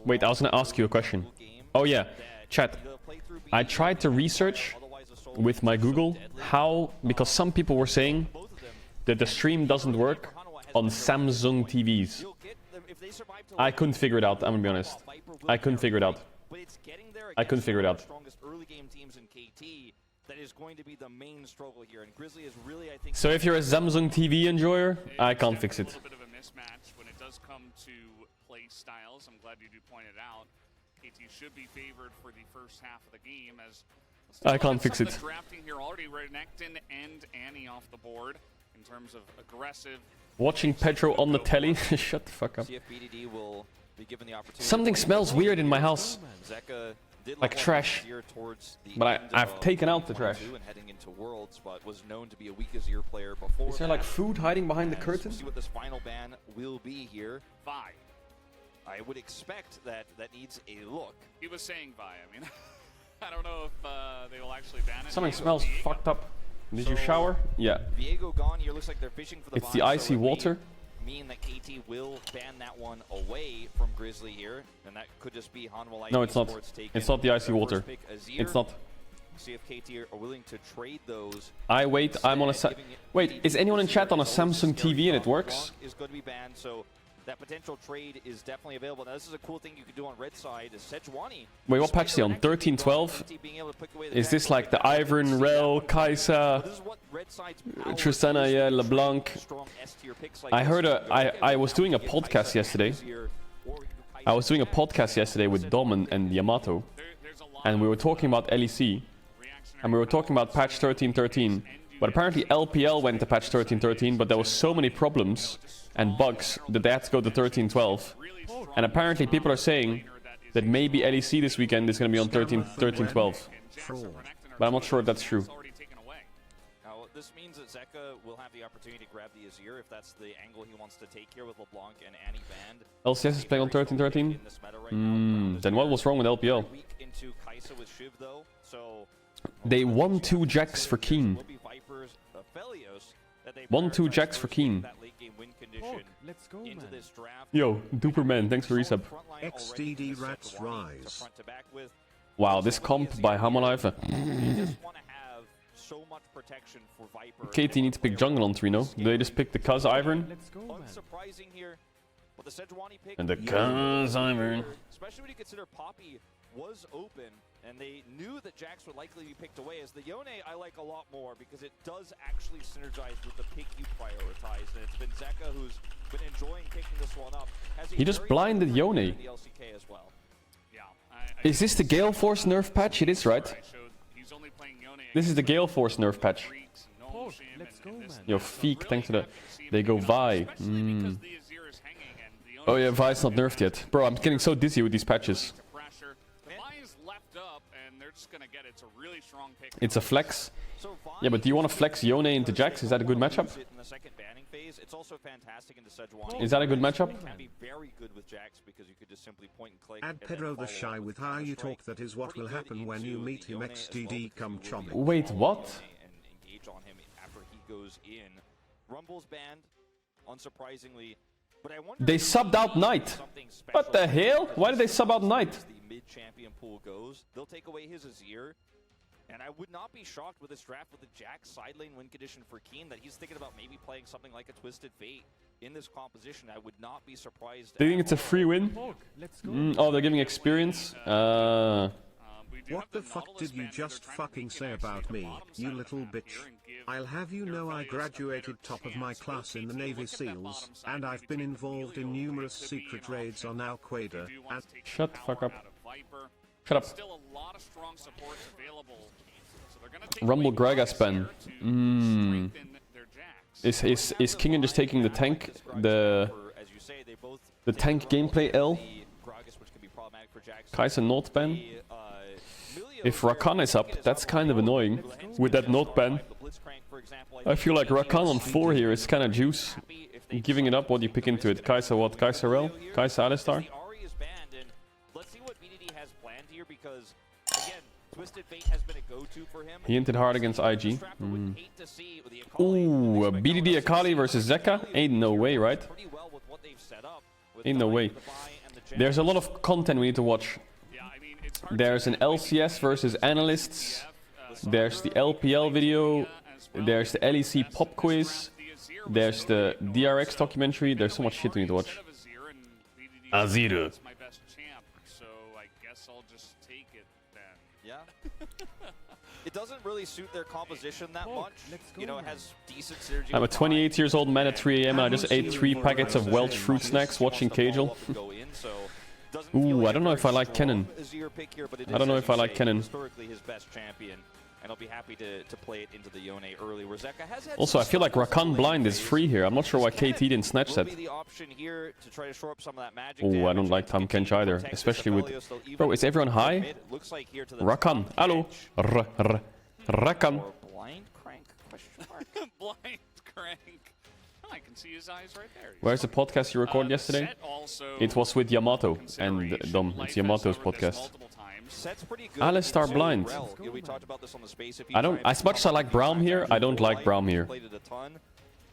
Wait, I was gonna ask you a question. Oh yeah, chat. I tried to research with my Google how, because some people were saying that the stream doesn't work on Samsung TVs. I couldn't figure it out, I'm gonna be honest. I couldn't figure it out. I couldn't figure it out. So if you're a Samsung TV enjoyer, I can't fix it. Styles. I'm glad you do point it out. KT should be favored for the first half of the game as I can't fix it. Drafting here already, Renekton and Annie off the board in terms of aggressive. Watching Pedro on the telly. Shut the fuck up. Something smells weird in my house. Like trash. But I've taken out the trash. Is there like food hiding behind the curtain? See what this final ban will be here. Vi. I would expect that needs a look. He was saying Vi. I mean, I don't know if they will actually ban it. Something smells fucked up. Did you shower? Yeah. Viego gone here. Looks like they're fishing for the It's the icy water. Mean that KT will ban that one away from Grizzly here, and that could just be Hanwha. No, it's not. It's not the icy water. It's not. See if KT are willing to trade those. I'm on a wait, is anyone in chat on a Samsung TV and it works? Is going to be banned, so that potential trade is definitely available. Now, this is a cool thing you could do on red side. Is Sejuani. Wait, what patch is he on? 13-12? Is this like the Ivern, Rel, Kai'Sa, Tristana, yeah, LeBlanc? I heard I was doing a podcast yesterday. I was doing a podcast yesterday with Dom and Yamato. And we were talking about LEC. And we were talking about patch 13.13. But apparently LPL went to patch 13.13, but there was so many problems and bugs that they had to go to 13.12. And apparently people are saying that maybe LEC this weekend is going to be on 13.12. But I'm not sure if that's true. Now, this means that Zeka will have the opportunity to grab the Azir if that's the angle he wants to take here with LeBlanc and Annie banned. LCS is playing on 13.13? Then what was wrong with LPL? They won 2 jacks for Keen. 1-2 jacks for Keen. Let's go, man. Yo, Duperman, thanks for resub. XDD Rats Rise. Wow, this comp by Hamalive. KT needs to pick jungle on Trino. They just picked the Kaz Ivern. Let's go, man. And the Kaz Ivern. Especially when you consider Poppy was open, and they knew that Jax would likely be picked away. As the Yone I like a lot more because it does actually synergize with the pick you prioritize, and it's been Zeka who's been enjoying picking this one up. He just blinded Yone. Well. Is this the Gale Force nerf patch? It is, right? This is the Gale Force nerf patch. Let's go, man. Yo, Feek, thanks to the... They go Vi. Oh yeah, Vi's not nerfed yet. Bro, I'm getting so dizzy with these patches. It's a flex. Yeah, but do you want to flex Yone into Jax? Is that a good matchup? Is that a good matchup? Add Pedro the Shy with how you talk. That is what will happen when you meet him. XDD come chommy. Wait, what? They subbed out Knight. What the hell? Why did they sub out Knight? Mid-champion pool goes, they'll take away his Azir, and I would not be shocked with this draft with the Jax side lane win condition for Keen that he's thinking about maybe playing something like a Twisted Fate in this composition. I would not be surprised. Do you think it's a free win? Oh, they're giving experience? What the fuck did you just fucking say about me, you little bitch? I'll have you know I graduated top of my class in the Navy SEALs, and I've been involved in numerous secret raids on Al Qaeda, and... Shut the fuck up. Shut up. Rumble Gragas ban. Is Kingen just taking the tank, the tank gameplay L? Kai'Sa not ban? If Rakan is up, that's kind of annoying with that not ban. I feel like Rakan on 4 here is kind of juice. Giving it up, what do you pick into it? Kai'Sa what? Kai'Sa Rel? Kai'Sa Alistar? He hinted hard against IG. Ooh, BDD Akali versus Zeka? Ain't no way, right? Ain't no way. There's a lot of content we need to watch. There's an LCS versus analysts. There's the LPL video. There's the LEC pop quiz. There's the DRX documentary. There's so much shit we need to watch. Azir. Yeah. It doesn't really suit their composition that much. You know, it has decent synergy. I'm a 28 years old man at 3 AM and I just ate 3 packets of Welch fruit snacks watching Caedrel. Ooh, I don't know if I like Kennen. I don't know if I like Kennen. And I'll be happy to play it into the Yone early. Also, I feel like Rakan blind is free here. I'm not sure why KT didn't snatch that. Oh, I don't like Tam Kench either, especially with... Bro, is everyone high? Rakan, hello. Rakan. Blind crank? Blind crank. I can see his eyes right there. Where's the podcast you recorded yesterday? It was with Yamato and Dom. It's Yamato's podcast. Alistar blind. I don't. As much as I like Braum here, I don't like Braum here.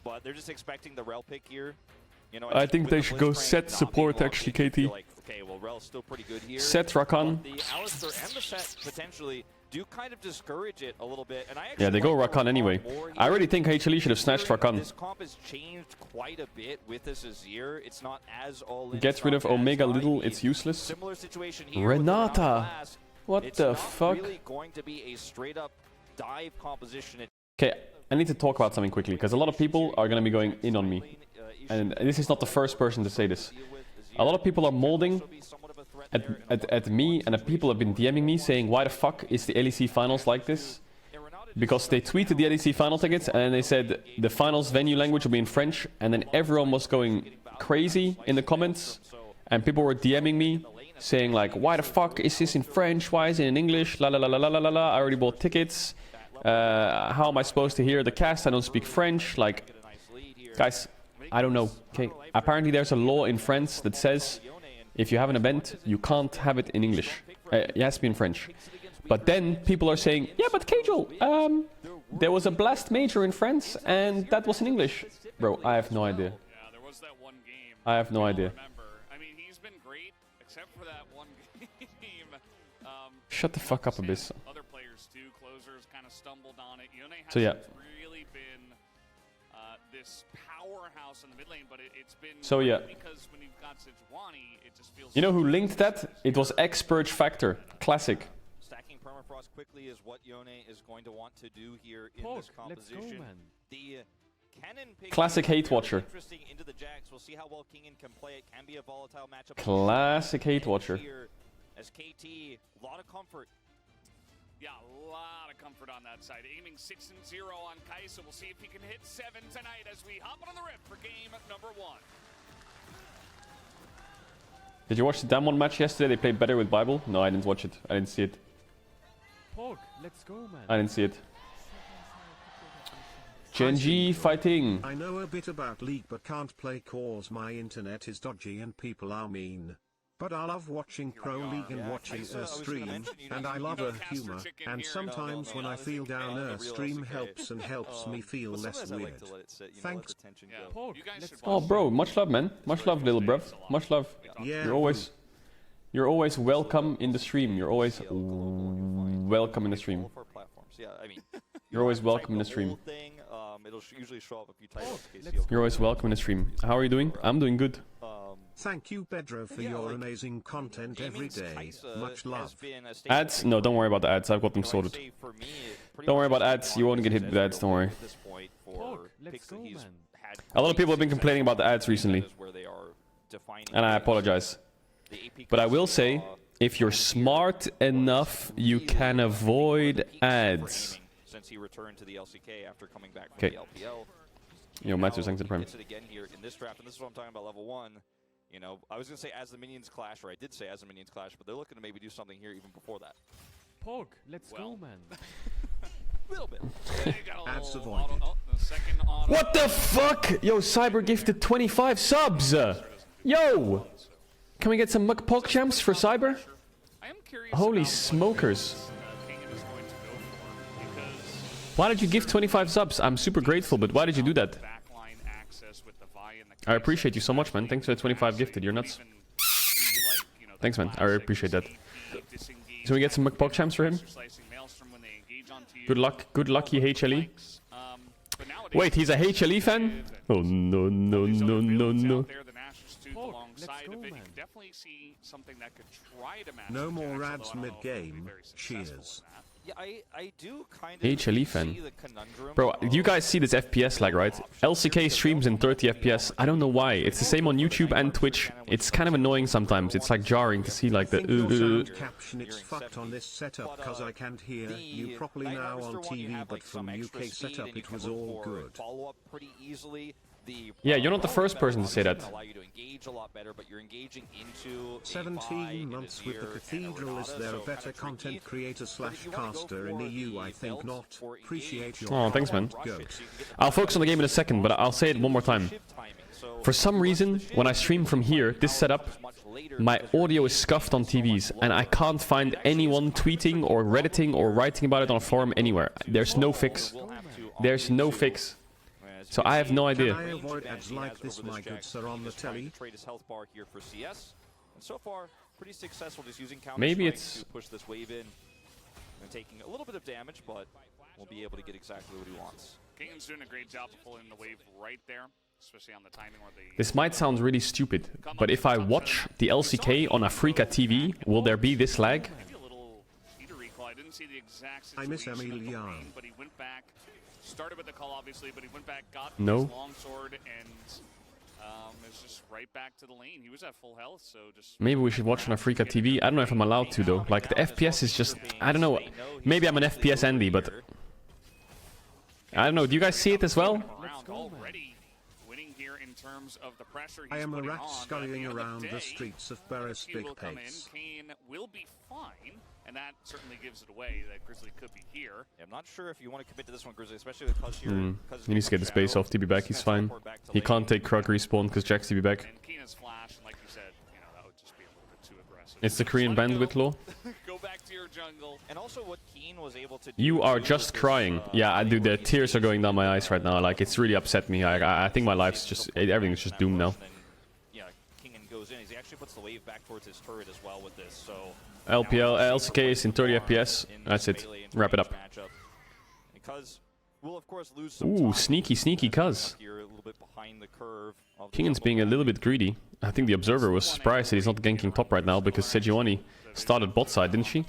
But they're just expecting the Rel pick here. You know, I think they should go set support actually, KT. Set Rakan. The Alistar and the set potentially do kind of discourage it a little bit. And yeah, they go Rakan anyway. I really think HLE should have snatched Rakan. This comp has changed quite a bit with this Azir. It's not as all-in. Gets rid of Omega Little, it's useless. Similar situation here. Renata! What the fuck? It's really going to be a straight-up dive composition. Okay, I need to talk about something quickly, because a lot of people are going to be going in on me. And this is not the first person to say this. A lot of people are molding at me, and people have been DMing me saying, why the fuck is the LEC finals like this? Because they tweeted the LEC final tickets and they said the finals venue language will be in French, and then everyone was going crazy in the comments, and people were DMing me saying like, why the fuck is this in French? Why is it in English? La la la la la la la. I already bought tickets. How am I supposed to hear the cast? I don't speak French. Like, guys, I don't know. Okay, apparently there's a law in France that says if you have an event, you can't have it in English. It has to be in French. But then people are saying, yeah, but Caedrel, there was a Blast Major in France, and that was in English. Bro, I have no idea. Yeah, there was that one game. I have no idea. I mean, he's been great, except for that one game. Shut the fuck up, Abyss. Other players too. Closers kind of stumbled on it. Yone So yeah. really been this powerhouse in the mid lane, but it's been so yeah. Because when you've got Sejuani, it just feels. You know who linked that? It was X-Purge Factor. Classic. Stacking permafrost quickly is what Yone is going to want to do here in this composition. Let's go, man. The Cannon pick Classic hate watcher. Interesting into the Jax. We'll see how well Kingen can play. It can be a volatile matchup. Classic hate watcher. As KT, a lot of comfort. Yeah, a lot of comfort on that side. Aiming 6-0 on Kai'Sa. We'll see if he can hit 7 tonight as we hop on the rip for game number 1. Did you watch the Damwon match yesterday? They played better with Bible? No, I didn't watch it. I didn't see it. Pog, let's go, man. I didn't see it. Genji fighting. I know a bit about League but can't play cause my internet is dodgy and people are mean. But I love watching Pro League and watching her stream, and I love her humor, and sometimes when I feel down her stream helps me feel less weird. Thanks. Pog, let's Oh, bro, much love, man. Much love, little bruv. Much love. Yeah. You're always welcome in the stream. You're always welcome in the stream. You're always welcome in the stream. You're always welcome in the stream. How are you doing? I'm doing good. Thank you, Pedro, for your amazing content every day. Much love. Ads? No, don't worry about the ads. I've got them sorted. Don't worry about ads. You won't get hit with ads. Don't worry. Pog, let's go, man. A lot of people have been complaining about the ads recently, and I apologize. But I will say, if you're smart enough, you can avoid ads. Since he returned to the LCK after coming back from Okay. the LPL. Yo, Matthew, thanks to the Prime. Gets it again here in this draft, and this is what I'm talking about, level 1. You know, I was going to say as the minions clash, or I did say as the minions clash, but they're looking to maybe do something here even before that. Pog, let's go, man. A little bit. Ads avoided. What the fuck? Yo, Cyber gifted 25 subs. Yo! Can we get some Pog champs for Cyber? Holy smokers. Why did you give 25 subs? I'm super grateful, but why did you do that? I appreciate you so much, man. Thanks for the 25 gifted. You're nuts. Thanks, man. I really appreciate that. So we get some McPog champs for him. Good luck. Good lucky HLE. Wait, he's a HLE fan? Oh, no, no, no, no, no. No more ads mid-game. Cheers. Yeah, I do kind of HLE fan. see the conundrum. Bro, you guys see this FPS lag, right? LCK streams in 30 FPS. I don't know why. It's the same on YouTube and Twitch. It's kind of annoying sometimes. It's like jarring to see like the... Your sound caption, it's fucked on this setup cause I can't hear you properly now on TV, but from UK setup it was all good. Follow up pretty easily. Yeah, you're not the first person to say that. Allow you to engage a lot better, but you're engaging into 17 months with the Cathedral. Is there a better content creator / caster in EU? I think not. Appreciate your Oh, thanks, man. goat. I'll focus on the game in a second, but I'll say it one more time. For some reason, when I stream from here, this setup, my audio is scuffed on TVs, and I can't find anyone tweeting or redditing or writing about it on a forum anywhere. There's no fix. There's no fix. So I have no idea. Can I avoid ads like this, my good sir, on the telly? Trade his health bar here for CS. And so far, pretty successful just using counter Maybe strike it's... to push this wave in. And taking a little bit of damage, but will be able to get exactly what he wants. Kane's doing a great job of pulling the wave right there, especially on the timing where the... This might sound really stupid, but if I watch the LCK on Africa TV, will there be this lag? Maybe a little heater recall. I didn't see the exact I miss situation of the Emilian. lane, but he went back. Started with the call, obviously, but he went back, got No. his longsword, and is just right back to the lane. He was at full health, so just... Maybe we should watch on Africa TV. I don't know if I'm allowed to, though. Like, the FPS is just... I don't know. Maybe I'm an FPS Andy, but... I don't know. Do you guys see it as well? Round already winning here in terms of the pressure I he's am a putting rat on, but at scurrying the end of around the day, streets of Paris he big will come in, pace. Kane will be fine, and that certainly gives it away that Grizzly could be here. Yeah, I'm not sure if you want to commit to this one, Grizzly, especially because you're... He needs to get the space off TB back. He's fine. He can't take Krug respawn because Jack's TB back. And Kane has flash, and like you said, you know, that would just be a little bit too aggressive. It's the Korean bandwidth law. Go back to your jungle. And also what Keen was able to do... You are just crying. Yeah, I do. The tears are going down my eyes right now. Like, it's really upset me. I think my life's just... Everything's just doomed now. Yeah, Kingen goes in. He actually puts the wave back towards his turret as well with this, so... LCK is in 30 FPS. That's it. Wrap it up. We'll of course lose some Ooh, time. sneaky, sneaky cuz. Here, a little bit behind the curve of the Kingan's jungle. being a little bit greedy. I think the Observer was surprised that he's not ganking top right now because Sejuani started bot side, didn't she?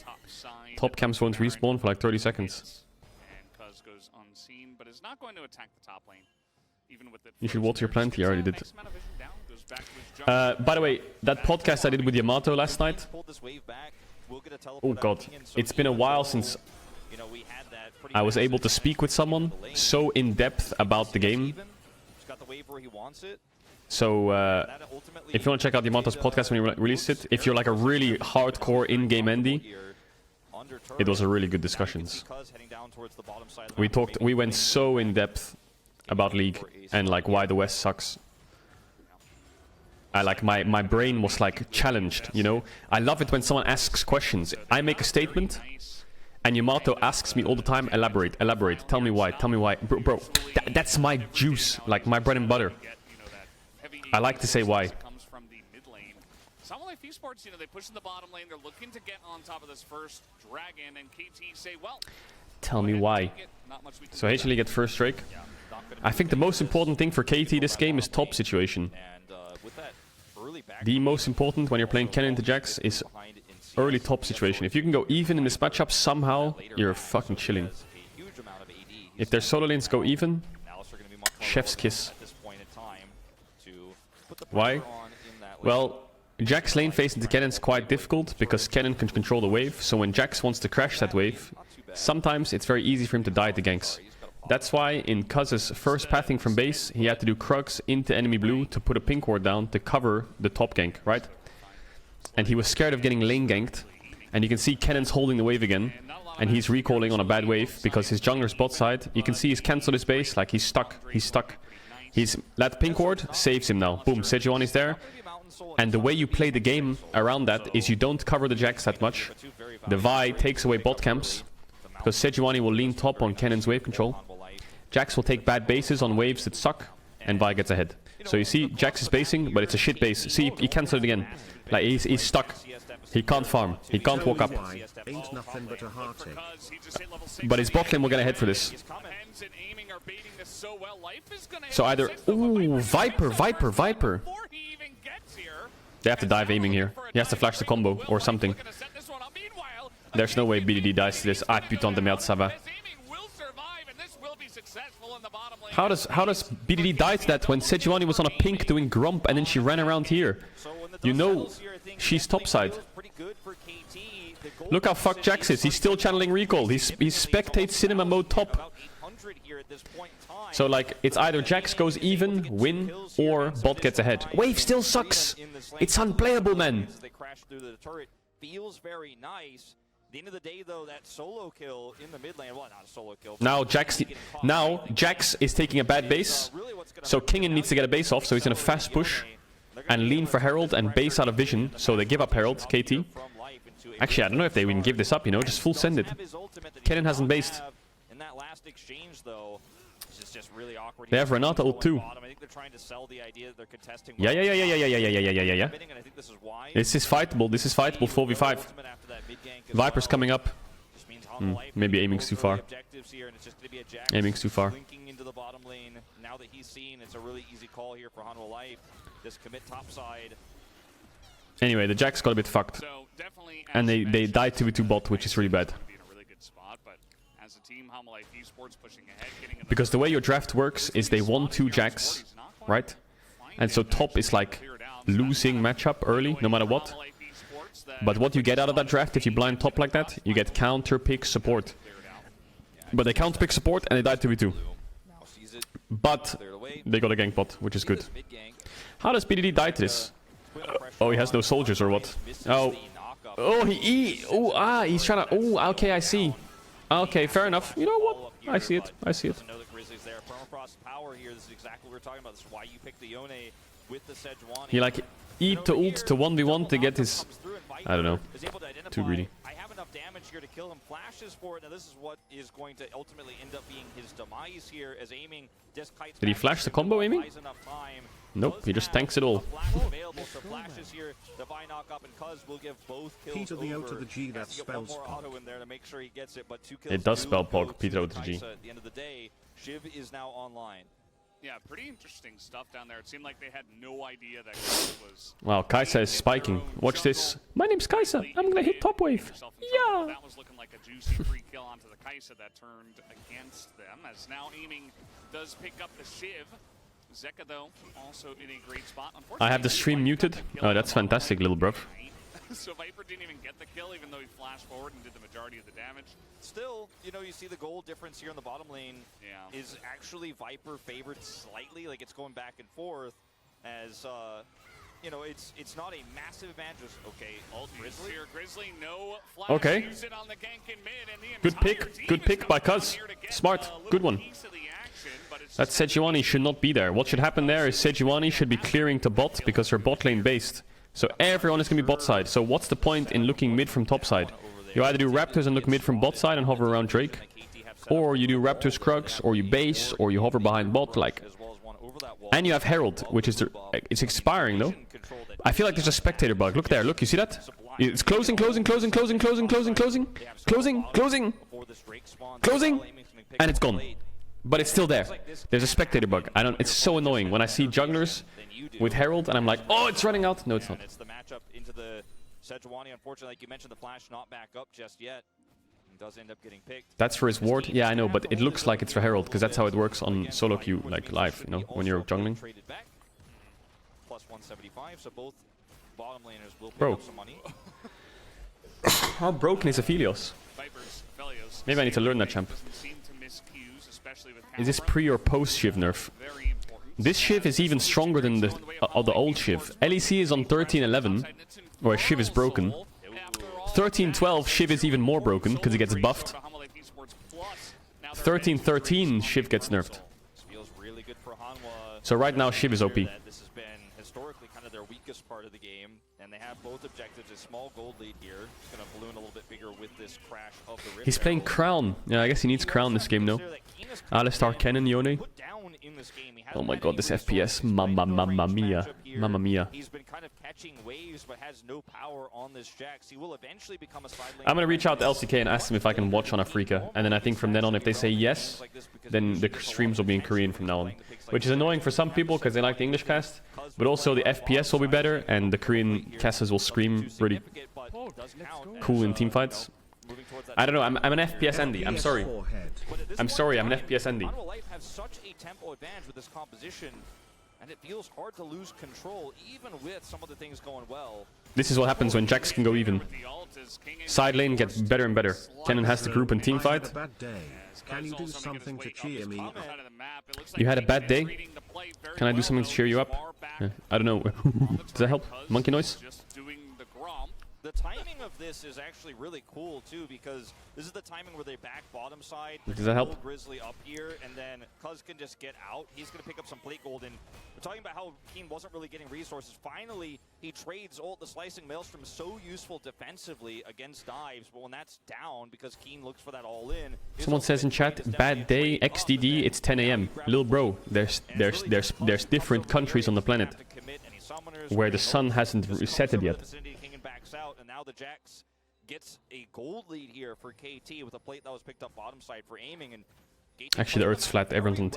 Top camps won't respawn for like 30 seconds. And Cuz goes unseen, but is not going to attack the top lane. Even with it. You should water your plant. You already did. Makes amount of vision down, goes back to his jungle. By the way, that podcast I did with Yamato last night. Pulled this wave back. We'll get a Oh teleport out god, of Kingen, so it's been a while since you know, we had that pretty I was massive able to speak with someone so in depth about the game. even. He's got the wave where he wants it. So That ultimately if you want to check out Yamato's podcast when he released it, if you're like a really hardcore in-game Andy, it was a really good discussions. We went so in depth about League and like why the West sucks. I like my brain was like challenged, you know. I love it when someone asks questions. I make a statement, and Yamato asks me all the time, elaborate, tell me why, bro. That's my juice, like my bread and butter. I like to say why. Comes from the mid lane. Someone like Esports, you know, they push in the bottom lane. They're looking to get on top of this first dragon, and KT say, well, Tell me why. So HLE get first strike. I think the most important thing for KT this game is top situation. The most important when you're playing Kennen into Jax is early top situation. If you can go even in this matchup somehow, you're fucking chilling. If their solo lanes go even, chef's kiss. Why? Well, Jax lane phase into Kennen is quite difficult because Kennen can control the wave, so when Jax wants to crash that wave, sometimes it's very easy for him to die to ganks. That's why in Cuz's first pathing from base, he had to do Krugs into enemy blue to put a pink ward down to cover the top gank, right? And he was scared of getting lane ganked, and you can see Kennen's holding the wave again, and he's recalling on a bad wave because his jungler's bot side, you can see he's cancelled his base, like he's stuck. That pink ward saves him now. Boom, Sejuani's there. And the way you play the game around that is you don't cover the Jax that much. The Vi takes away bot camps, because Sejuani will lean top on Kennen's wave control. Jax will take bad bases on waves that suck, and Vi gets ahead. So you see, Jax is basing, but it's a shit base. See, he cancelled it again. Like, he's stuck. He can't farm. He can't walk up. Ain't nothing but a heartache. But his bot lane will get ahead for this. So either... Ooh, Viper. They have to dive aiming here. He has to flash the combo or something. There's no way BDD dies to this. Ah, putain de merde, ça va. How does BDD die to that when Sejuani was on a pink doing Grump and then she ran around here? You know she's topside. Look how fucked Jax is. He's still channeling recall. He's spectate cinema mode top. So like, it's either Jax goes even, win, or bot gets ahead. Wave still sucks. It's unplayable, man. Feels very nice. At the end of the day, though, that solo kill in the mid lane, well, not a solo kill. Now Jax is taking a bad base, so Kingen needs to get a base off, so he's in a fast push and lean for Herald and base out of vision, so they give up Herald, KT. Actually, I don't know if they even give this up, you know, just full send it. Kennen hasn't based. In that last exchange, though, it's just really awkward. They have Renata ult too. Yeah. This is fightable. This is fightable 4v5. Viper's coming up. Maybe aiming's too far. Aiming's too far. Now that he's seen, it's a really easy call here for Hanwha Life. This commit topside. Anyway, the Jax got a bit fucked. And they died 2v2 bot, which is really bad. Because the way your draft works is they 1-2 Jax, right? And so top is like losing matchup early, no matter what. But what you get out of that draft, if you blind top like that, you get counter pick support. But they counter pick support and they died 2v2. But they got a gank bot, which is good. How does BDD die to this? Oh, he has no soldiers or what? Oh, he's trying to. Oh, okay, I see. Okay, fair enough. You know what? I see it. He like eat the ult to 1v1 to get his. I don't know. Too greedy. I have enough damage here to kill him. Flashes for it. Now this is what is going to ultimately end up being his demise here as aiming. Did he flash the combo aiming? Nope, he just tanks it all. Peter the O to the G, that spells Pog. It does spell Pog, Peter O to the G. At the end of the day, Shiv is now online. Yeah, pretty interesting stuff down there. It seemed like they had no idea that Kaisa was... Wow, Kaisa is spiking. Watch this. My name's Kaisa. I'm gonna hit top wave. Yeah! That was looking like a juicy free kill onto the Kaisa that turned against them, as now aiming does pick up the Shiv. Zeka, though, also in a great spot. I have the stream muted. Oh, that's fantastic, little bruv. So Viper didn't even get the kill, even though he flashed forward and did the majority of the damage. Still, you know, you see the gold difference here in the bottom lane is actually Viper favored slightly. Like, it's going back and forth as, you know, it's not a massive advantage. Okay, ult Grizzly. Here, Grizzly, no flash. Okay. Use it on the gank in mid, and the Good pick. Good pick by Cuz. Smart. Good one. That Sejuani should not be there. What should happen there is Sejuani should be clearing to bot because her bot lane based. So everyone is going to be bot side. So what's the point in looking mid from top side? You either do Raptors and look mid from bot side and hover around Drake, or you do Raptors Krugs, or you base, or you hover behind bot, like. And you have Herald, which is it's expiring though. I feel like there's a spectator bug. Look there, look, you see that? It's closing, and it's gone. But it's still there. There's a spectator bug. It's so annoying when I see jugglers with Herald and I'm like, oh, it's running out. No, it's not. It's the matchup into the Sejuani. Unfortunately, like you mentioned, the flash not back up just yet. It does end up getting picked. That's for his ward. Yeah, I know, but it looks like it's for Herald because that's how it works on solo queue, like live, you know, when you're juggling. Plus 175, so both bottom laners will pick Bro. up some money. How broken is Aphelios? Maybe I need to learn that champ. Is this pre or post Shiv nerf? This Shiv is even stronger than the old Shiv. LEC is on 13-11, where Shiv is broken. 13-12, Shiv is even more broken, because it gets buffed. 13-13, Shiv gets nerfed. So right now, Shiv is OP. This has been historically kind of their weakest part of the game, and they have both objectives. A small gold lead here. It's going to balloon a little bit bigger with this crash of the Rift. He's playing Crown. Yeah, I guess he needs Crown this game, no? Alistar, Kennen, Yone. Oh my god, this FPS. Mamma mia. Mamma mia. He's been kind of catching waves, but has no power on this Jax. He will eventually become a side lane. I'm gonna reach out to LCK and ask them if I can watch on Afrika. And then I think from then on, if they say yes, then the streams will be in Korean from now on. Which is annoying for some people because they like the English cast. But also the FPS will be better and the Korean casters will scream really cool in teamfights. I don't know, I'm an FPS Andy. I'm sorry. I'm sorry, I'm an FPS Andy. Have such a tempo advantage with this composition, and it feels hard to lose control, even with some of the things going well. This is what happens when Jax can go even. Side lane gets better and better. Kennen has the group and team fight. Can you do something to cheer me up? You had a bad day? Can I do something to cheer you up? I don't know. Does that help? Monkey noise? The timing of this is actually really cool too, because this is the timing where they back bottom side. Does that help? Grizzly up here, and then Cuz can just get out. He's going to pick up some plate gold, and we're talking about how Keen wasn't really getting resources. Finally, he trades ult. The slicing maelstrom is so useful defensively against dives, but when that's down, because Keen looks for that all in. Someone says in chat, bad day, XDD, it's 10 AM. Lil bro, there's different countries on the planet where the sun hasn't resetted yet. Out, and now the Jax gets a gold lead here for KT with a plate that was picked up bottom side for aiming. And actually, the Earth's flat. Everyone's on the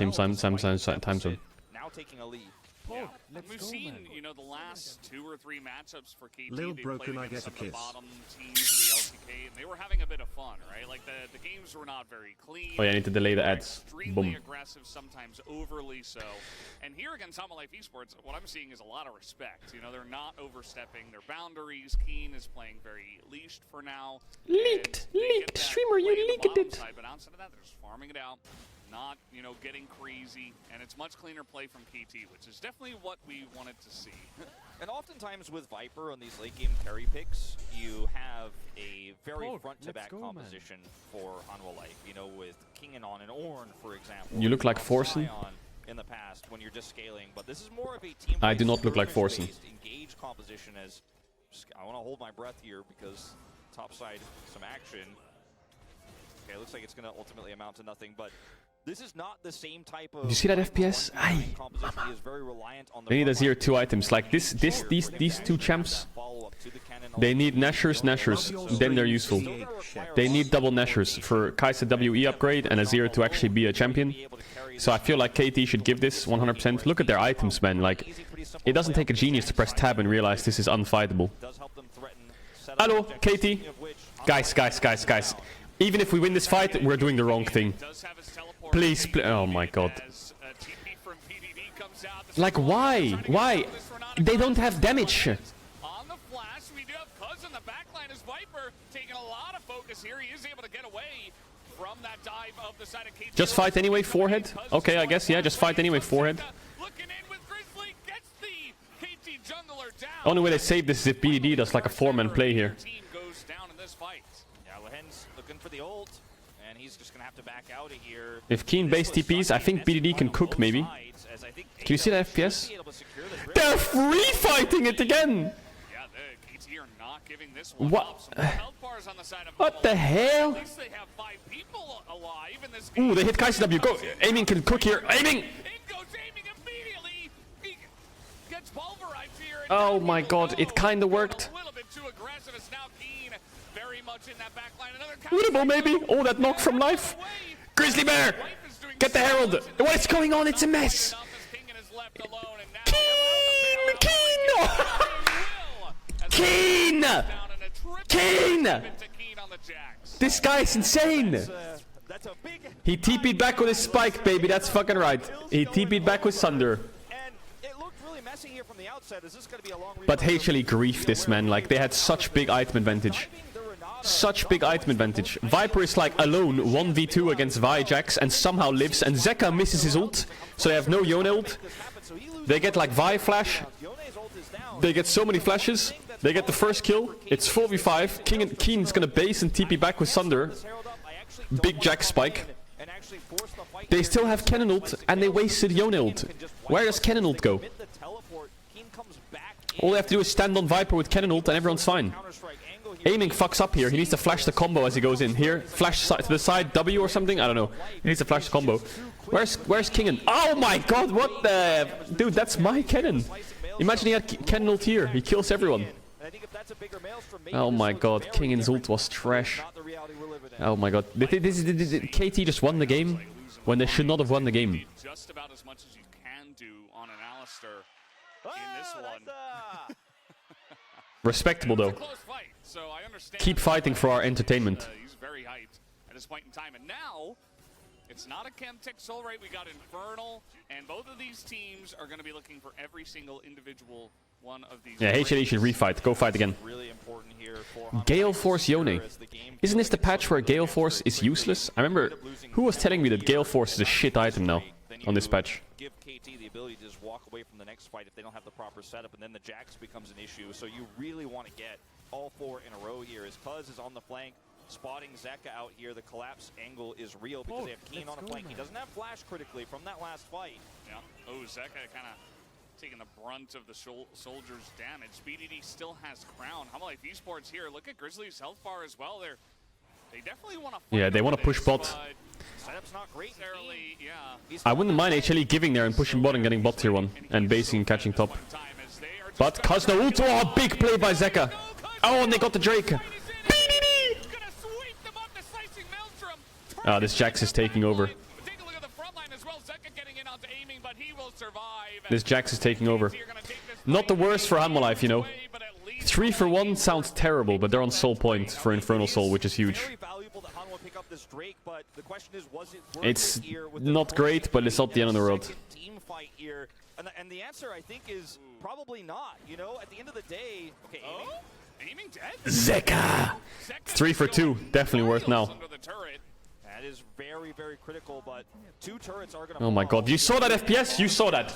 same time zone. Now taking a lead. Yeah. We've seen, you know, the last 2 or 3 matchups for KT. Lil they Broken, played I against get a some of the kiss. bottom teams of the LCK, and they were having a bit of fun, right? Like the games were not very clean. Oh yeah, I need to delay the ads. Extremely Boom. aggressive, sometimes overly so. And here against Hama Life Esports, what I'm seeing is a lot of respect. You know, they're not overstepping their boundaries. Keen is playing very leashed for now. Leaked streamer, you leaked it. Side, but outside of that, they're just farming it out. Not, you know, getting crazy, and it's much cleaner play from KT, which is definitely what we wanted to see. And oftentimes with Viper on these late game carry picks, you have a very front-to-back composition for Hanwha Life. You know, with Kinganon and Ornn, for example. You look like Forsen. In the past, when you're just scaling, but this is more of a team. I do not look like Forsen. Engaged composition as I want to hold my breath here because topside some action. Okay, looks like it's going to ultimately amount to nothing, but. This is not the same type of. You see that FPS? Aye. They need a 0-2 items like these two champs. They need Nashers, then they're useful. They need double Nashers for Kai'Sa WE upgrade and a 0 to actually be a champion. So I feel like KT should give this 100%. Look at their items, man. Like, it doesn't take a genius to press tab and realize this is unfightable. Hello, KT. Guys. Even if we win this fight, we're doing the wrong thing. Please, oh my god. Like, why? Why? They don't have damage. On the flash, we do have Cuz in the backline as Viper taking a lot of focus here. He is able to get away from that dive of the side of KT. Just fight anyway, forehead. Okay, I guess, yeah, just fight anyway, forehead. Looking in with Grizzly, gets the KT jungler down. Only way they save this is if BDD does like a 4-man play here. Team goes down in this fight. Yeah, Lehen's looking for the ult, and he's just gonna have to back out of here. If Keen base TPs, I think BDD can cook maybe. Can you see that FPS? They're free fighting it again! Yeah, the KT are not giving this one what? up. So health bars on the side of What the hell? At least they have 5 people alive in this game. Ooh, they hit Kai'Sa W. Go! Aiming can cook here. Aiming! In goes aiming immediately. He gets pulverized here. Oh my god, it kinda worked. A little bit too aggressive. It's now Keen very much in that backline. Another Winnable maybe? Oh, that knock from Life. Grizzly Bear! Get the Herald! What is going on? It's a mess! Keen! Keen! This guy's insane! He TP'd back with his spike, baby, that's fucking right. He TP'd back with Sunder. But HLE griefed this, man. Like, they had such big item advantage. Such big item advantage. Viper is like alone 1v2 against Vi Jax and somehow lives, and Zeka misses his ult, so they have no Yone ult. They get like Vi flash. They get so many flashes. They get the first kill. It's 4v5. Keen's gonna base and TP back with Sunder. Big Jax spike. They still have Kennen ult and they wasted Yone ult. Where does Kennen ult go? All they have to do is stand on Viper with cannon ult and everyone's fine. Aiming fucks up here. He needs to flash the combo as he goes in. Here, flash to the side W or something. I don't know. He needs to flash the combo. Where's Kingen? Oh my god, what the... Dude, that's my cannon. Imagine he had cannon ult here. He kills everyone. Oh my god, Kingen's ult was trash. Oh my god. KT just won the game when they should not have won the game. Just about as much as you can do on an Alistair in this one. Respectable though. So I understand Keep fighting for our entertainment. He's very hyped at this point in time. And now, it's not a Chemtech Soul Rate. We got Infernal. And both of these teams are going to be looking for every single individual one of these. Yeah, HLE should refight. Go fight again. Gale Force Yone. Isn't this the patch where Gale Force is useless? I remember who was telling me that Gale Force is a shit item now on this patch. Give KT the ability to just walk away from the next fight if they don't have the proper setup, and then the Jax becomes an issue. So you really want to get all 4 in a row here. As Cuz is on the flank, spotting Zeka out here. The collapse angle is real because they have Keen on a flank. He doesn't have flash critically from that last fight. Yeah. Oh, Zeka kind of taking the brunt of the soldier's damage. BDD still has Crown. Life Esports here. Look at Grizzly's health bar as well. They definitely want to fight. Yeah, they want to push bot. Setup's not great. Yeah. I wouldn't mind HLE giving there and pushing bot and getting bot tier 1 and basing and catching top. But Cuz no ult. Oh, big play by Zeka. Oh, and they got the Drake. Ah, this Jax is taking over. This Jax is taking over. Not the worst for Life, you know. 3 for 1 sounds terrible, but they're on soul point for Infernal Soul, which is huge. It's not great, but it's not the end of the world. And the answer, I think, is probably not. You know, at the end of the day, okay, aiming dead? Zeka! 3 for 2, definitely worth now. That is very, very critical, but 2 turrets are going to... Oh my god, you saw that FPS? You saw that.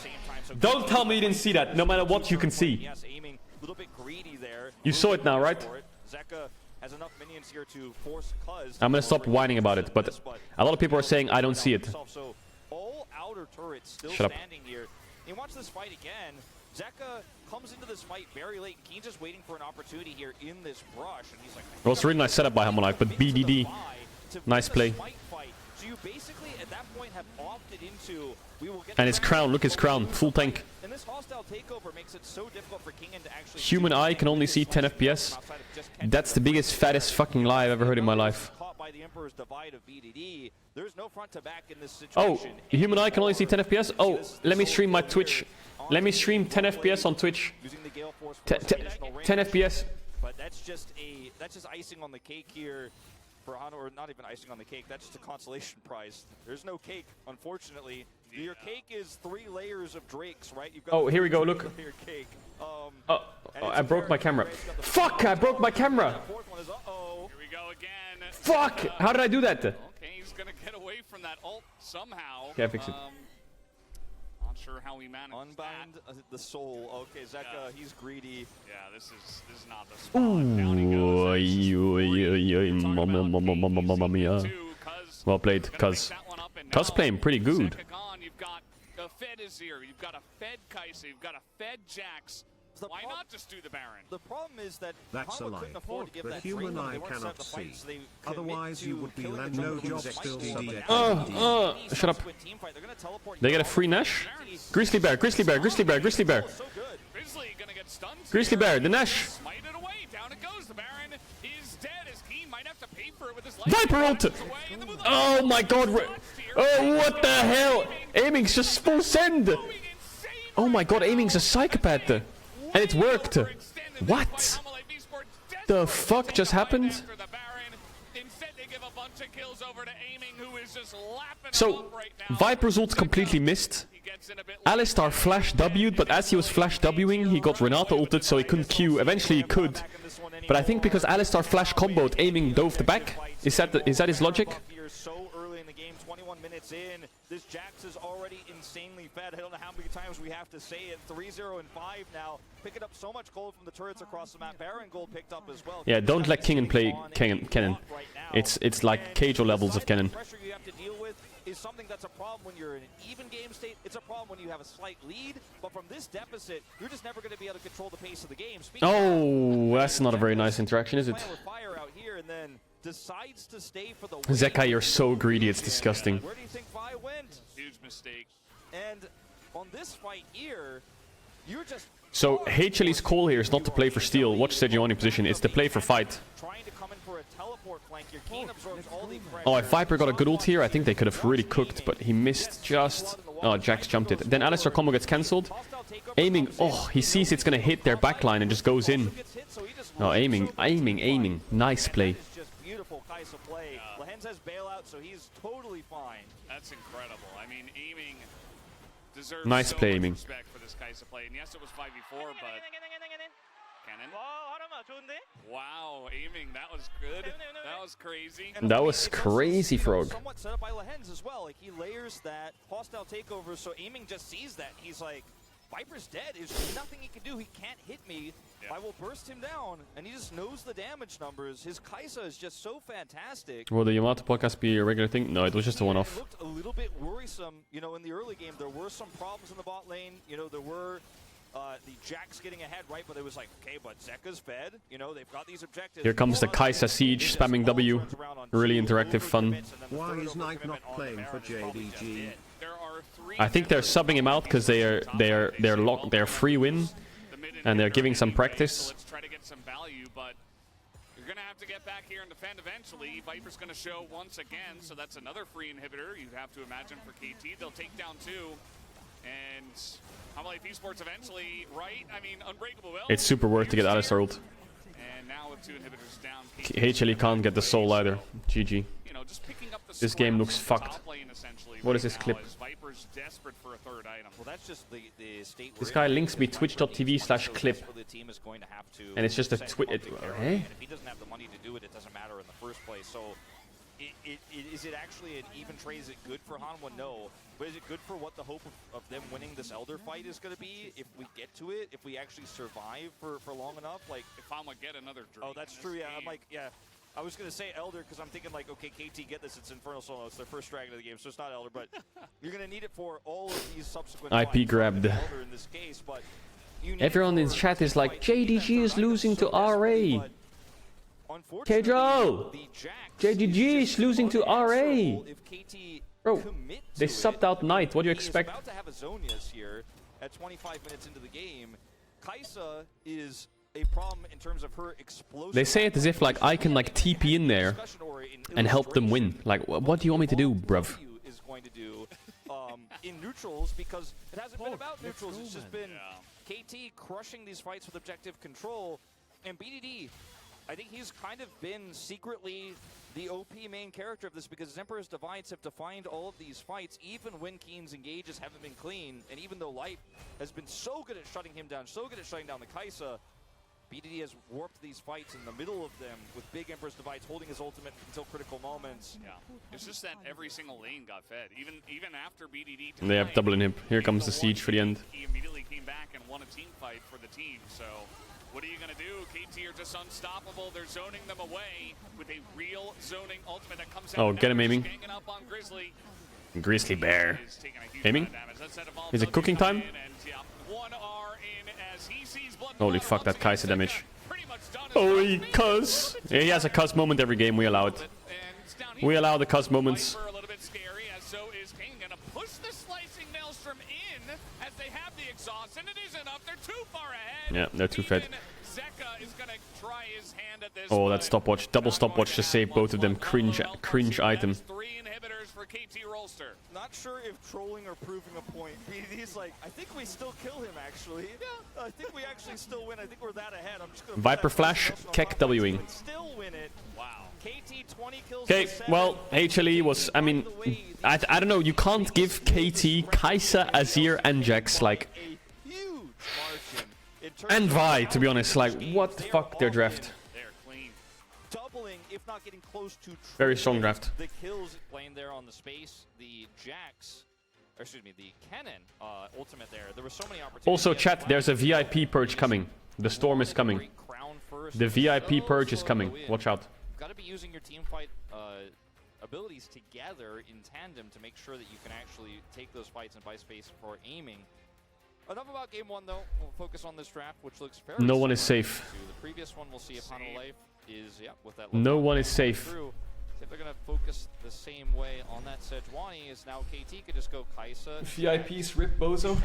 Don't tell me you didn't see that, no matter what you can see. Yes, aiming a little bit greedy there. You saw it now, right? Zeka has enough minions here to force Cuz. I'm gonna stop whining about it, but a lot of people are saying I don't see it. So all outer turrets still Shut up. standing here. And watch this fight again. Zeka comes into this fight very late. Keen's just waiting for an opportunity here in this brush, and he's like... It was a really nice setup by Life, but BDD, nice play. So you basically at that point have opted into... And his crown, look his crown, full tank. And this hostile takeover makes it so difficult for Kingen to actually... Human eye can only see 10 FPS. That's the biggest, fattest fucking lie I've ever heard in my life. By the Emperor's divide of BDD. There's no front to back in this Oh, situation. human eye can only see 10 FPS? Oh, let me stream my Twitch. Let me stream 10 FPS on Twitch. 10 FPS. But that's just icing on the cake here for Hano, or not even icing on the cake. That's just a consolation prize. There's no cake, unfortunately. Your cake is 3 layers of Drakes, right? You've got Oh, here we go, look. Your cake. Oh, I broke my camera. Fuck, I broke my camera. The 4th one is Here we go again. Fuck, how did I do that? Okay, he's gonna get away from that ult somehow. Okay, I fixed it. Not sure how he managed Unbind the soul. Okay, Zeka, he's greedy. Yeah, this is not the spot. Down he goes. Well played, Cuz. Cuz playing pretty good. You've got a Fed Azir, you've got a Fed Kaisa, you've got a Fed Jax. Why not just do the Baron? The problem is that That's a Hanwha lie. couldn't afford to give The that human Draymond. eye They weren't set cannot up to fight, see. so they Otherwise commit you to would be killing the land jungle no to job fight still somebody. subject. Shut up. Team fight. They're gonna teleport They you get a out. free Nash? Grizzly Bear, Grizzly Bear, Grizzly Bear, Grizzly Bear. So good. Grizzly gonna get stunned. Grizzly Bear, the Nash. Smite it away. Down it goes. The Baron is dead. As Keen might have to pay for it with his life. Viper ult! Oh my god. Oh, what the hell? Aiming's just full send. Oh my god, Aiming's a psychopath. And it worked. What? The fuck just happened? So, Viper's ult completely missed. Alistar flash W'd, but as he was flash W'ing, he got Renata ulted, so he couldn't Q. Eventually he could. But I think because Alistar flash comboed, Aiming dove the back. Is that his logic? minutes in. This Jax is already insanely fed. I don't know how many times we have to say it. 3-0 and 5 now. Picking up so much gold from the turrets across the map. Baron gold picked up as well. Yeah, don't let Kingen play Kennen. It's like Caedrel levels of Kennen. Pressure you have to deal with is something that's a problem when you're in an even game state. It's a problem when you have a slight lead. But from this deficit, you're just never going to be able to control the pace of the game. Oh, that's not a very nice interaction, is it? Fire out here and then decides to stay for the Zekai, you're so greedy, it's disgusting. Where do you think Vi went? Huge mistake. And on this fight here, you're just So HLE's call here is not to play for steal. Watch Sejuani position. It's to play for fight. trying to come in for a teleport flank. Your Keen absorbs all the pressure. Oh, if Viper got a good ult here, I think they could have really cooked, but he missed just... Oh, Jax jumped it. Then Alistar combo gets cancelled. Aiming. Oh, he sees it's going to hit their backline and just goes in. No, aiming. Nice play. It's just beautiful Kaisa play. Lehens has bailout, so he's totally fine. That's incredible. I mean, aiming deserves Nice so play, much aiming. respect for this Kaisa play. And yes, it was 5v4, but Cannon. Wow, aiming. That was good. That was crazy. And That was it's also, crazy, Frog. Somewhat set up by Lehens as well. Like he layers that hostile takeover, so aiming just sees that. He's like, Viper's dead. There's nothing he can do. He can't hit me. Yeah. I will burst him down, and he just knows the damage numbers. His Kaisa is just so fantastic. Will the Yamato podcast be a regular thing? No, it was just a It one-off. looked a little bit worrisome, you know, in the early game. There were some problems in the bot lane. You know, there were the Jax getting ahead, right? But it was like, okay, but Zeka's fed. You know, they've got these objectives. Here comes the Kaisa siege, spamming W. Really interactive, fun. Why is Knight not playing for JDG? There are 3 I think they're subbing him out because they're free win, and they're giving some practice. So let's try to get some value, but you're going to have to get back here and defend eventually. Viper's going to show once again, so that's another free inhibitor. You have to imagine for KT. They'll take down 2. And HLE Esports eventually, right? I mean, Unbreakable will. It's super worth to get Alistar ult. And now with 2 inhibitors down, HLE can't get the soul either. GG. you know, just picking up the This game looks scraps in the fucked. top lane, essentially, What right is this now, clip? as Viper's desperate for a third item. Well, that's just the state. This we're guy in. links me twitch.tv/clip. So the team is going to have to And it's just a send tweet. public arrow, Eh? and if he doesn't have the money to do it, it doesn't matter in the first place. So, is it actually an even trade? Is it good for Hanwha? No. But is it good for what the hope of them winning this Elder fight is going to be if we get to it? If we actually survive for long enough? Like, If Hanwha get another drink. oh, that's true. Yeah, I'm like, yeah. I was gonna say Elder because I'm thinking like, okay, KT get this. It's Infernal Solo. It's their first dragon of the game, so it's not Elder. But you're gonna need it for all of these subsequent. IP fights. grabbed. Elder in this case, but you need Everyone it in for chat is like, fights. JDG is losing to RA. Caedrel! JDG is losing to RA. Bro, they subbed out Knight. What do you expect? He's about to have a Zonias here at 25 minutes into the game. Kaisa is a problem in terms of her explosive. They say it as if like I can like TP in there and help them win. Like, what do you want me to do, bruv? Is going to do in neutrals because it hasn't been about neutrals. It's just been KT crushing these fights with objective control, and BDD. I think he's kind of been secretly the OP main character of this because his Emperor's Divides have defined all of these fights, even when Keen's engages haven't been clean, and even though Light has been so good at shutting him down, so good at shutting down the Kaisa, BDD has warped these fights in the middle of them with big Emperor's Divides holding his ultimate until critical moments. Yeah, it's just that every single lane got fed. Even after BDD. They have double inhib. Here comes the siege for the end. He immediately came back and won a team fight for the team. So, what are you gonna do? KT are just unstoppable. They're zoning them away with a real zoning ultimate that comes out. Oh, get him aiming. Ganging up on Grizzly. Grizzly Bear. Is taking a huge Aiming? amount of damage. Let's set a Is it vulnerability cooking coming time? in, and, yeah, 1R in as he sees blood and Holy water fuck, once that again. Kaisa damage. Pretty much done as Oh, well. he cuz. He has a cuz moment every game. We allow it. And it's down here. We allow the cuz moments. Viper a little bit scary, as so is King. Gonna push the slicing Maelstrom in as they have the exhaust, and it is enough. They're too far ahead. Yeah, they're too fed. Even Zeka is gonna try his hand at this. Oh, but that stopwatch. Double not stopwatch going to save have both of them. much. Cringe item. That's 3 inhibitors for KT Rolster. Not sure if trolling or proving a point. He's like, I think we still kill him actually. Yeah. I think we actually still win. I think we're that ahead. I'm just gonna Viper flash, Keck Wing. Still win it. Wow. KT 20 kills. Okay, to 7. well, HLE was, I mean, I don't know, you can't give KT, Kaisa, Azir, and Jax, like, A huge margin in terms and of Vi, how to be honest, like, teams what the they're fuck, their all draft. They're clean. doubling if not getting close to Very strong draft. the kills playing there on the space, the Jax, or excuse me, the Kennen ultimate there. There were so many opportunities. Also, chat, there's a VIP purge coming. The storm is coming. The VIP purge is coming. Watch out. You've got to be using your team fight abilities together in tandem to make sure that you can actually take those fights and buy space for aiming. Enough about game one, though. We'll focus on this draft, which looks very No one is safe. to the previous one. We'll see if Hanwha Life is, yeah, with that. No one is safe. Through. If they're going to focus the same way on that Sejuani, is now KT could just go Kai'Sa. VIPs rip Bozo.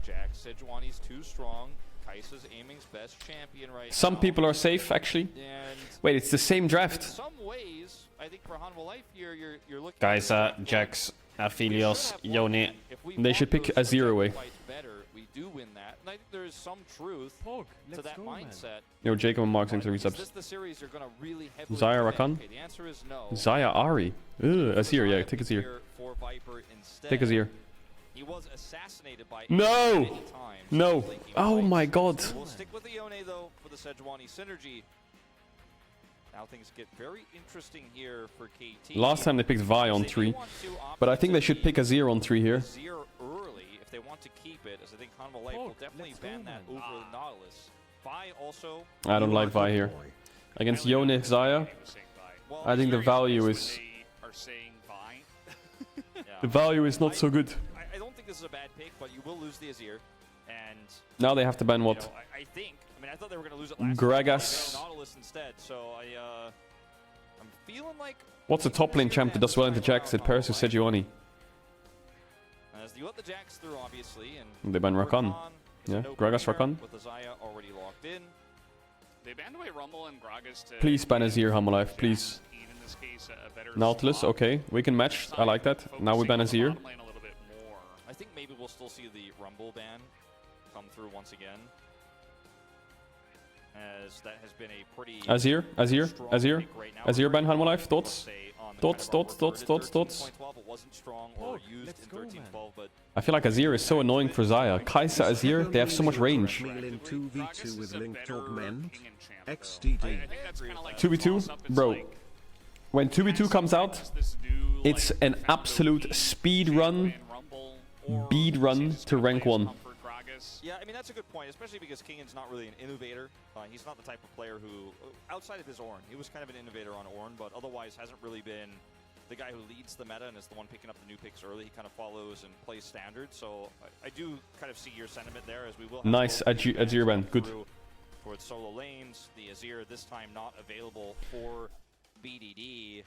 Jack, Sejuani's too strong. Kai'Sa's aiming's best champion right Some now. people are safe, actually. And Wait, it's the same in draft. some ways, I think for Hanwha Life here, you're looking Kai'Sa, Jax, Aphelios, we should have won Yone. that. If we They want should pick those Azir away. fights better, we do win that. And I think there is some truth Pog, to let's that go, man. mindset. Yo, Jacob and Mark, thanks for the Is resubs. this the series you're going to really heavily Zaya commit? Rakan? Okay, the answer is no. Zaya Ari. Ugh, Azir, yeah, take Azir. Here for Viper instead. Take Azir. He was assassinated by No! many times. No. Flanking Oh fights. my god. We'll stick with the Yone though for the Sejuani synergy. Now things get very interesting here for KT. Last time they picked Vi on They 3. want to opt But I think they to should pick keep Azir on 3 here. Azir early if they want to keep it, as I think Hanwha Life will definitely let's go, ban that man. over Nautilus. Vi also. I don't like Vi here. Against Yone, Zaya, Well, I think the value is... They are saying fine. yeah. The value is not so good. I don't think this is a bad pick, but you will lose the Azir. And Now they have to ban you what? know, I think. I mean, I thought they were going to lose it last Gragas. time. Nautilus instead. So I'm feeling like. What's a top lane champ that does well into Jax that pairs with Sejuani? As you let the Jax through, obviously, and They ban Rakan. is a Yeah, no-brainer Gragas Rakan. with the Zaya already locked in. They banned away Rumble and Gragas to Please ban Azir, Hanwha Life, please. in this case, a better Nautilus, slot. okay. We can match. I like that. Now we ban Focusing on Azir. the bottom lane a little bit more. I think maybe we'll still see the Rumble ban come through once again. As that has been a pretty Azir, Azir, strong Azir. pick right now. Azir ban Hanwha Life, thoughts? Say on the Thoughts, kind of thoughts, upward thoughts, curve. thoughts, thoughts. 13.12, it wasn't strong or Pog, used let's in go, man. 13.12, but I feel like Azir is so annoying for Zaya. Kai'Sa, Azir, they have so much range. Meal in 2v2 with linked augment. king and champ, though. XDD. I think that's kinda like 2v2? toss-up. It's Bro, like, when 2v2 comes out, is this new, it's like, an de facto absolute king, speed champ run, and Rumble, or bead is run he just to gonna rank play his 1. comfort Gragas? yeah, I mean, that's a good point, especially because Kingan's not really an innovator. He's not the type of player who, outside of his Ornn, he was kind of an innovator on Ornn, but otherwise hasn't really been the guy who leads the meta and is the one picking up the new picks early. He kind of follows and plays standard, so I do kind of see your sentiment there, as we will have Nice, both Azir bans ban, come good. through towards solo lanes. The Azir this time not available for BDD.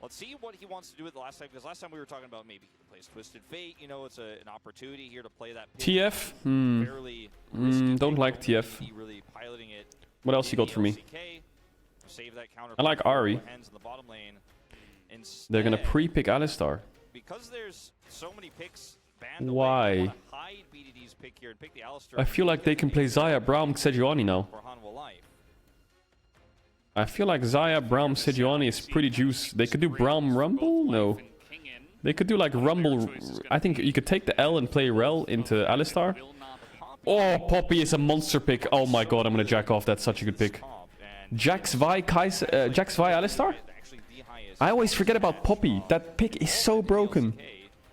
Let's see what he wants to do with the last time, because last time we were talking about maybe he plays Twisted Fate. You know, it's an opportunity here to play that pick. TF? Fairly risky Don't pick, like but TF. BDD really piloting it. What else you got for me? LCK, save that counter I like pick for Ari. hands in the bottom lane. They're gonna Instead, pre-pick Alistar. because there's so many picks banned away, Why? you wanna hide BDD's pick here and pick the Alistar. I feel like they can play Zaya, Braum, Sejuani now. For Hanwha Life. I feel like Zaya, Braum, Sejuani is pretty juice. They could do Braum Rumble? No. They could do like Rumble. I think you could take the L and play Rel into Alistar. Oh, Poppy is a monster pick. Oh my god, I'm gonna jack off. That's such a good pick. Top and Jax Vi, Jax Vi, Alistar? actually the highest. I always forget about Poppy. That pick is so broken. LCK,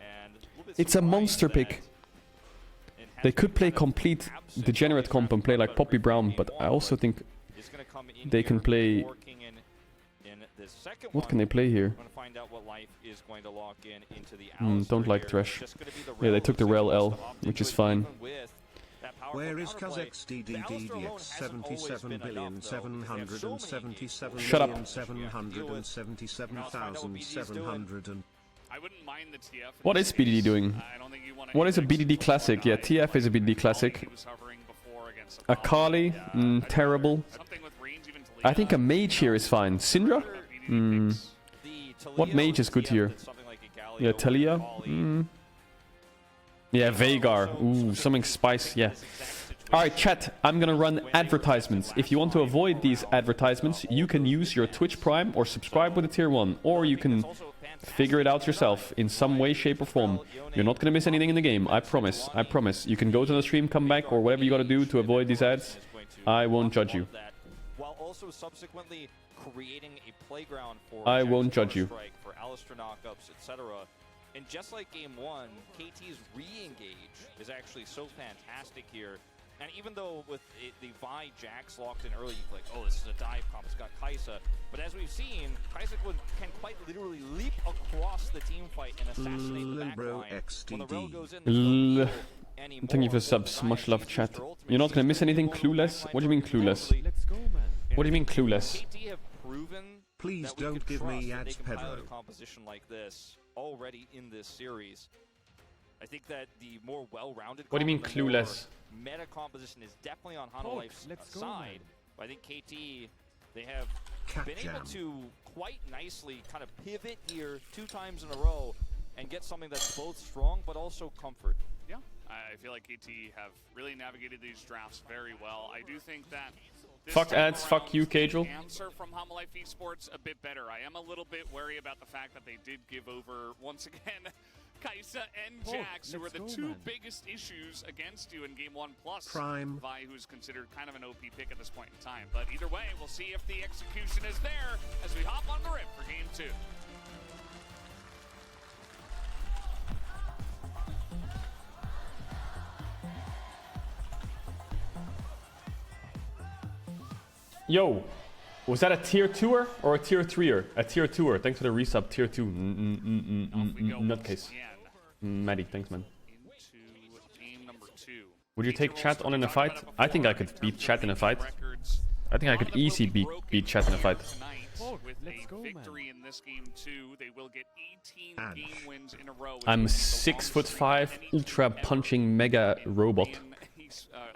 and a little bit It's a surprised monster that pick. it has They been could play kind of complete absent degenerate of comp and play like Poppy Brown, but I also think is gonna come in they can here play... for Kingan in this second What one. can they play here? We're gonna find out what Life is going to lock in into the Don't Alistar like here. Thresh. It's just gonna be the Yeah, they Rel took the who's Rel gonna L, have to opt which into is it, fine. even with that powerful Where is counterplay. The Alistar alone hasn't always been enough, though, because they have so many games. Shut up. 777,777,700 I wouldn't mind the TF. What is BDD doing? I don't think you want What is a anything BDD classic? Yeah, TF is a BDD classic. Akali? Terrible. I think a mage here is fine. Syndra? What mage is good here? Yeah, Talia? Yeah, Veigar. Ooh, something spice. Yeah. Alright, chat. I'm gonna run advertisements. If you want to avoid these advertisements, you can use your Twitch Prime or subscribe with a tier 1. Or you can figure it out yourself in some way, shape, or form. You're not gonna miss anything in the game. I promise. I promise. You can go to the stream, come back, or whatever you gotta do to avoid these ads. I won't judge you. While also subsequently creating a playground for I Jack's won't judge you. Counter-Strike, for Alistair knockups, etc. And just like game one, KT's re-engage is actually so fantastic here. And even though with the Vi Jax locked in early, you're like, oh, this is a dive comp, it's got Kai'Sa. But as we've seen, Kai'Sa can quite literally leap across the team fight and assassinate the backline. When the rail goes in, there's no heal anymore. Thank you for subs. Much love, chat. You're not gonna miss anything. Clueless? What do you mean clueless? Let's go, man. What do you mean clueless? KT have proven Please that we don't could give me trust that ads, they can pilot Pedro. a composition like this already in this series. I think that the more well-rounded. What do you mean comp, the more clueless? Meta composition is definitely on Pog, Hanalife's let's go, side. man. But I think KT, they have Cat been able jam. to quite nicely kind of pivot here 2 times in a row and get something that's both strong but also comfort. Yeah, I feel like KT have really navigated these drafts very well. I do think that this Fuck time ads, fuck around, you, Caedrel. the answer from Hanalife Esports a bit better. I am a little bit wary about the fact that they did give over once again Kai'Sa and Pog, Jax, who were let's the go, 2 man. biggest issues against you in game 1 plus Prime. Vi, who's considered kind of an OP pick at this point in time. But either way, we'll see if the execution is there as we hop on the rip for game 2. Yo, was that a tier 2er or a tier 3er? A tier 2er. Thanks for the resub. Tier 2. Off we go once Nutcase. again Maddie, thanks, man. into game number 2. Would you take chat on in a fight? I think I could beat chat in a fight. I think I could easily beat chat in a fight. Pog, With let's a go, man. victory in this game 2, they will get 18 And game wins in a row. which I'm would be the 6'5", longest ultra ever punching mega in robot.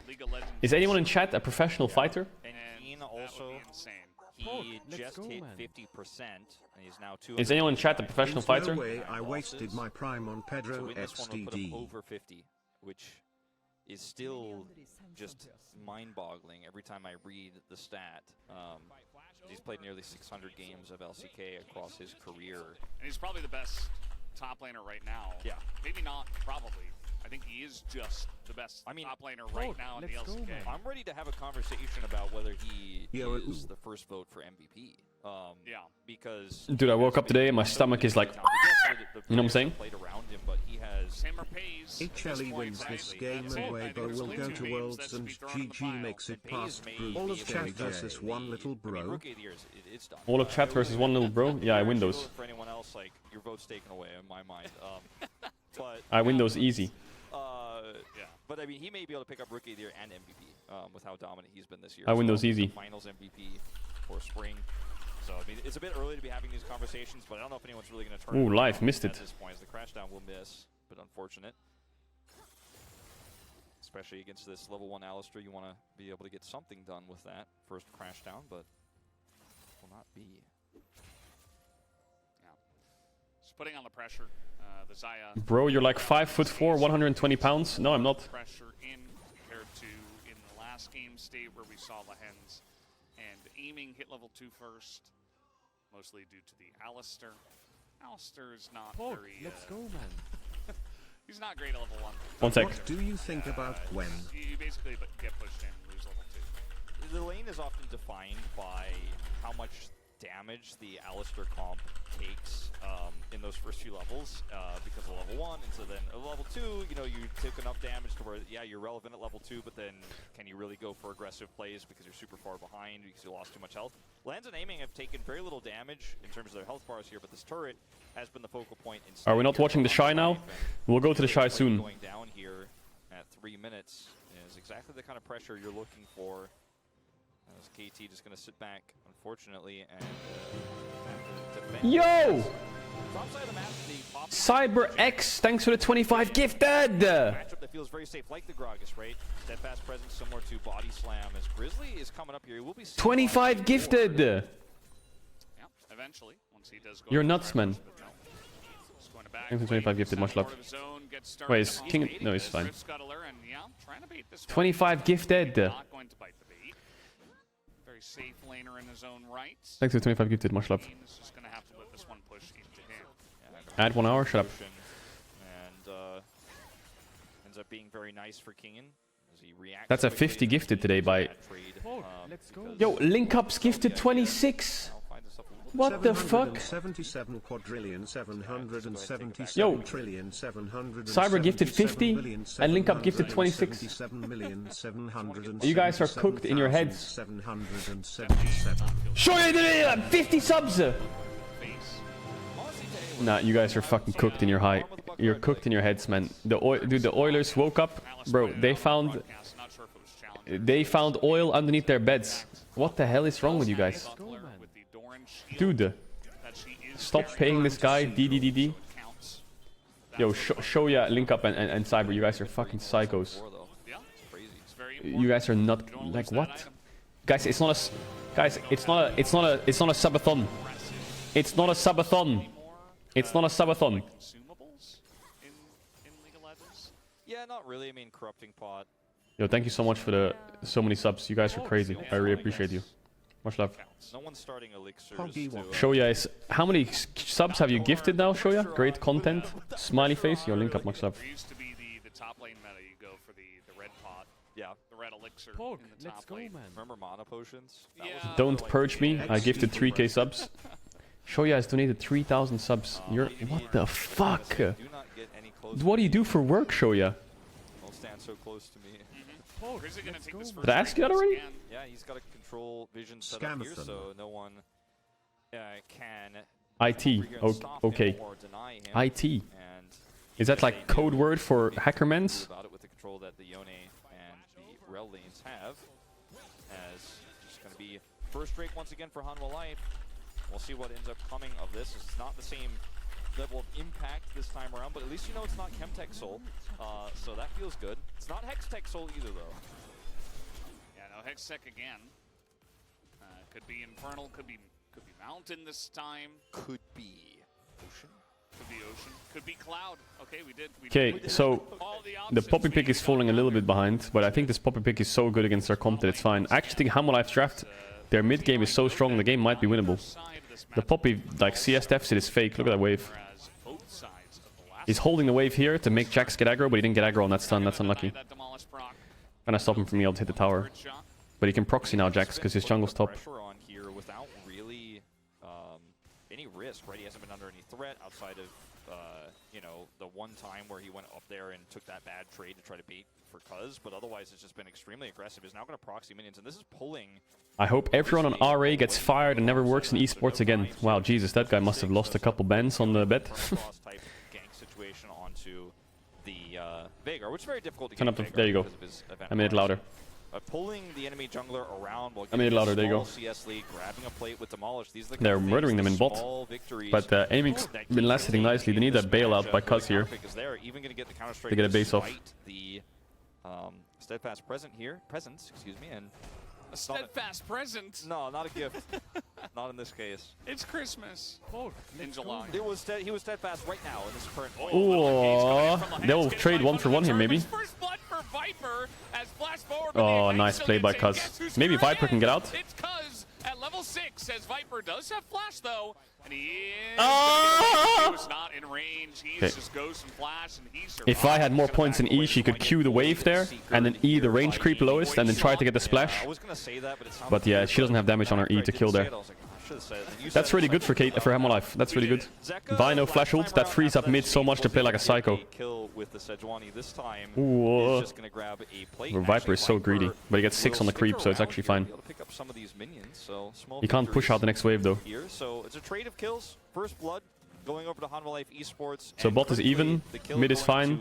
League of Legends Is anyone in history. chat a professional fighter? And And Keen that would also, be insane. he Pog, let's just go, hit man. 50%, and he's now 2. Is anyone in chat a professional There's fighter? no way I wasted my prime on To Pedro win this one will put him XDD. over 50, which is still just mind-boggling every time I read the stat. He's played nearly 600 games of LCK across his career. And he's probably the best top laner right now. Yeah. Maybe not, probably. I think he is just the best I mean, top laner right now in the let's go, LCK. man. I'm ready to have a conversation about whether he Yo, is the first vote for MVP. Yeah. Because Dude, I woke up today and my stomach is like, you know what I'm saying? Played around him, but he has Sammer pays. at this HLE point, wins right? this game That's and it. I Weibo think will there's go only to 2 names Worlds that and should be thrown in the GG pile. makes it And past Pays group. may All be of able chat to versus the- one little I mean, bro. Rookie of the Year it's done. All of chat versus one little bro? Yeah, I win those. For anyone else, like your vote's taken away in my mind. But I win those easy. Yeah. But I mean, he may be able to pick up Rookie of the Year and MVP with how dominant he's been this year. I win So, those easy. Finals MVP for spring. So I mean, it's a bit early to be having these conversations, but I don't know if anyone's really going to turn. Ooh, it live, around missed at it. this point, as the crashdown will miss, but unfortunate. Especially against this level 1 Alistair, you want to be able to get something done with that first crashdown, but will not be. Yeah. Just putting on the pressure. The Xayah. Bro, you're like 5'4", 120 pounds. No, I'm not. Pressure in compared to in the last game state where we saw Lehens and aiming hit level 2 first, mostly due to the Alistair. Alistair is not Pog, very. let's go, man. He's not great at level 1. One sec. What do you think about Gwen? You basically get pushed in and lose level 2. The lane is often defined by how much damage the Alistair comp takes in those first few levels because of level 1, and so then at level 2, you know, you took enough damage to where, yeah, you're relevant at level 2, but then can you really go for aggressive plays because you're super far behind because you lost too much health? Lands and aiming have taken very little damage in terms of their health bars here, but this turret has been the focal point. Are we not watching the Shy now? We'll go to the Shy soon. Going down here at 3 minutes is exactly the kind of pressure you're looking for. As KT just going to sit back, unfortunately, and have to defend. Yo! Top side of the map, the pop Cyber X, thanks for the 25 gifted! matchup that feels very safe, like the Gragas, right? Steadfast presence similar to Body Slam. As Grizzly is coming up here, he will be 25 gifted! Yeah, eventually, once he does go. You're to nuts, the man. Gragas, but no. Just going to back Thanks for 25 lane, gifted, much love. center part of his zone, gets started Wait, is on King... baiting No, he's this. fine. Rift Scuttler, and yeah, trying to bait this one. 25 gifted! Not going to bite the bait. Very safe laner in his own right. Thanks for the 25 gifted, much love. Kane is just going to have to let this one push into him. Add 1 hour, shut up. And ends up being very nice for Kingen, as That's a 50 gifted today by... Let's go. Yo, Link Up's gifted 26. What the fuck? 777 quadrillion 777 Yo, trillion 700 Cyber gifted 50 and Link Up gifted 26. You guys are cooked in your heads. Show you 50 subs! Nah, you guys are fucking cooked in your high. You're cooked in your heads, man. Dude, the Oilers woke up, bro. They found oil underneath their beds. What the hell is wrong with you guys? Dude, stop paying this guy DDDD. Yo, show ya Link Up and Cyber. You guys are fucking psychos. You guys are not like what? Guys, it's not a subathon. It's not a subathon. It's not a subathon. Yeah, not really. I mean, corrupting pot. Yo, thank you so much for so many subs. You guys are crazy. I really appreciate you. Much love. No one's starting elixirs. Shoya is... How many subs have you gifted now, Shoya? Great content. Smiley face. Yo, Link Up, much love. There used to be the top lane meta. You go for the red pot. Yeah. The red elixir Pog, in the top let's go, lane. man. Remember mana potions? That Yeah. was Don't purge me. I gifted 3k subs. Shoya has donated 3,000 subs. You're... What the fuck? do not get any closer. What do you do for work, Shoya? Don't stand so close to me. Pog, Where's it gonna let's take go, this man. Did I ask you that already? Yeah, he's got a control vision set up here, Scamathon. so no one can IT. over here and stop him Okay. or deny him. IT. And Is that like code word for hackermans? about it with the control that the Yone and the Rel lanes have, as just going to be first break once again for Hanwha Life. We'll see what ends up coming of this. It's not the same level of impact this time around, but at least you know it's not Chemtech Soul, so that feels good. It's not Hextech Soul either, though. Yeah, no, Hextech again. Could be Infernal, could be Mountain this time. Could be Ocean. Could be Ocean. Could be Cloud. Okay, we did. Okay, so All the the options. Poppy Pick is falling a little bit behind, but I think this Poppy Pick is so good against our comp that it's fine. I actually think Hanwha Life's draft, their mid game is so strong, the game might be winnable. The Poppy, like, CS deficit is fake. Look at that wave. He's holding the wave here to make Jax get aggro, but he didn't get aggro on that stun. That's unlucky. Gonna stop him from being able to hit the tower. But he can proxy now, Jax, because his jungle's top. Pressure on here without really any risk, right? He hasn't been under any threat outside of, you know, the one time where he went up there and took that bad trade to try to bait for Cuz, but otherwise it's just been extremely aggressive. He's now going to proxy minions, and this is pulling. I hope everyone on RA gets fired and never works in esports again. Wow, Jesus, that guy must have lost a couple bans on the bet. type gank situation onto the Veigar, which is very difficult to Turn get up the, there you go. I made it louder. Pulling the enemy jungler around while I made it louder, there you go. CS lead, grabbing a plate with Demolish. These are the They're kind of murdering things, them in bot. small victories But aiming's been last hitting nicely. They need a bailout by Cuz here. Even gonna get the counter strike They get a base off. despite the steadfast presence, excuse me, and A steadfast present. no, not a gift. Not in this case. It's Christmas. Pog, In let's go, July. man. He was steadfast right now in this current Ooh, they'll trade one for one here, maybe. First blood for Viper as flash forward. Oh, nice play by Cuz. Maybe Viper can get out. It's Cuz at level 6 as Viper does have flash though, and he is Ah! he's not in range. He's Okay. just Ghost and Flash, and he survives. If I had more points in E, she could Q the wave there, and then E the range creep lowest, and then try to get the splash. I was gonna say that, but it sounded But yeah, weird, she doesn't have damage on her E to kill there. That's really good for Hanwha Life. That's really good. Vino flash ult, that frees up mid so much to play like a psycho. Ooh. Viper is so greedy, but he gets 6 on the creep, so it's actually fine. He can't push out the next wave though. So it's a trade of kills. First blood going over to Hanwha Life Esports. So bot is even, mid is fine.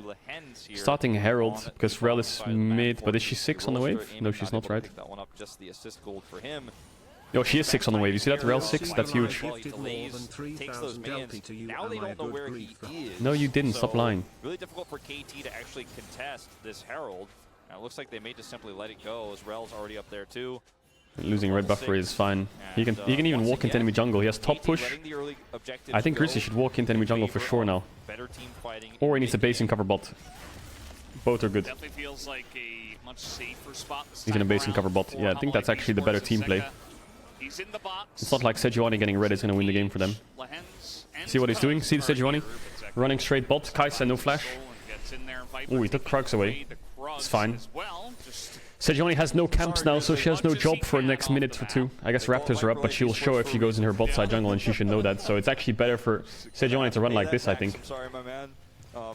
Starting Herald, because Rel is mid, but is she 6 on the wave? No, she's not, right? That one up, just the assist gold for him. Yo, she is 6 on the wave. You see that? Rel 6? That's huge. Takes those minions. Now they don't know where he is. No, you didn't. Stop So, lying. Really difficult for KT to actually contest this Herald. Now it looks like they may just simply let it go, as Rel's already up there too. Losing red buffer is fine. He can even walk into enemy jungle. He has top push. I think Rissy should walk into enemy jungle for sure now. Or he needs a base and cover bot. Both are good. Definitely feels like a much safer spot this He's in a time base and around cover bot. for Yeah, I think Hanwha that's Life actually the better Esports team as play. Zeka. He's in the box. It's not like Sejuani getting red is going to win the game for them. See what he's doing? See the Sejuani? Running straight bot. Kaisa, no flash. Ooh, he took Krugs away. It's fine. Sejuani has no camps now, so she has no job for the next minute or two. I guess Raptors are up, but she will show if she goes in her bot side jungle, and she should know that. So it's actually better for Sejuani to run like this, I think.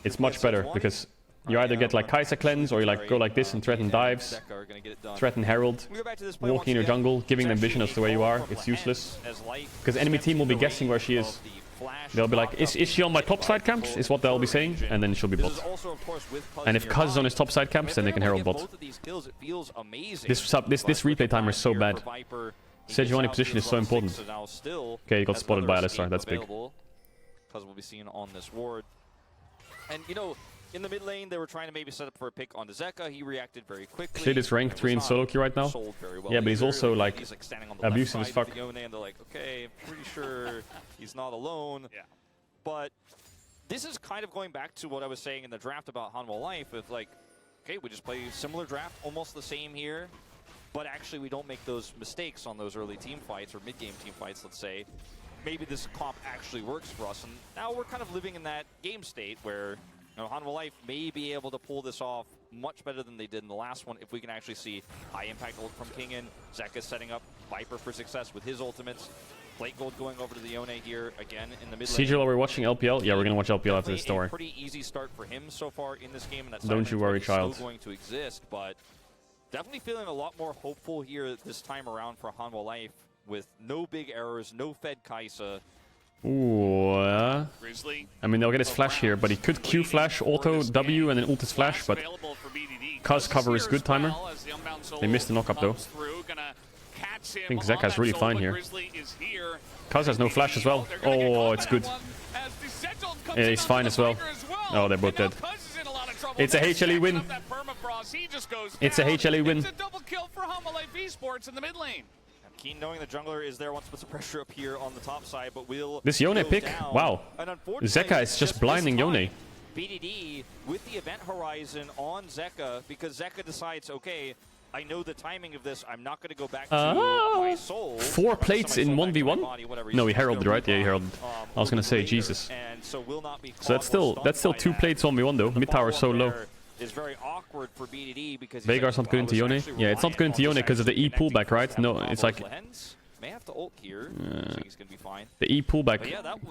It's much better, because you either get like Kai'Sa cleanse, or you like go like this and threaten dives, threaten Herald, walking in your jungle, giving them vision as to where you are. It's useless, because enemy team will be guessing where she is. They'll be like, is she on my top side camps? Is what they'll be saying, and then she'll be bot. And if Kuz is on his top side camps, then they can Herald bot. This replay timer is so bad. Sejuani position is so important. Okay, he got spotted by Alistar. That's big. Kuz will be seen on this ward. And you know, in the mid lane, they were trying to maybe set up for a pick on the Zeka. He reacted very quickly. Cid is rank 3 in solo queue right now. Yeah, but he's also like abusive as fuck. And they're like, okay, pretty sure he's not alone. Yeah. But this is kind of going back to what I was saying in the draft about Hanwha Life. If like, okay, we just play similar draft, almost the same here, but actually we don't make those mistakes on those early team fights or mid-game team fights, let's say. Maybe this comp actually works for us. And now we're kind of living in that game state where Hanwha Life may be able to pull this off much better than they did in the last one if we can actually see high impact ult from Kingen. Zeka setting up Viper for success with his ultimates. Plate Gold going over to the Yone here again in the mid lane. Caedrel, are we watching LPL? Yeah, we're gonna watch LPL after this story. Pretty easy start for him so far in this game, and that's don't you worry, child. Still going to exist, but definitely feeling a lot more hopeful here this time around for Hanwha Life with no big errors, no fed Kai'Sa. Ooh, I mean, they'll get his flash here, but he could Q flash, auto W, and then ult his flash, but Kuz cover is good timer. They missed the knockup though. I think Zeka's really fine here. Kuz has no flash as well. Oh, it's good. Yeah, he's fine as well. Oh, they're both dead. It's a HLE win. It's a HLE win. It's a double kill for Hanwha Life Esports in the mid lane. Keen knowing the jungler is there, wants to put some pressure up here on the top side, but will this Yone pick, wow. Zeka is just blinding Yone. BDD with the event horizon on Zeka, because Zeka decides, okay, I know the timing of this, I'm not going to go back to my soul. 4 plates in 1v1? No, he heralded, right? Yeah, he heralded. I was going to say, Jesus. So that's still 2 plates 1v1 though. Mid tower is so low. Is very awkward for BDD because Veigar's not good into Yone. Yeah, it's not good into Yone because of the E pullback, right? No, it's like may have to ult here, so he's gonna be fine. The E pullback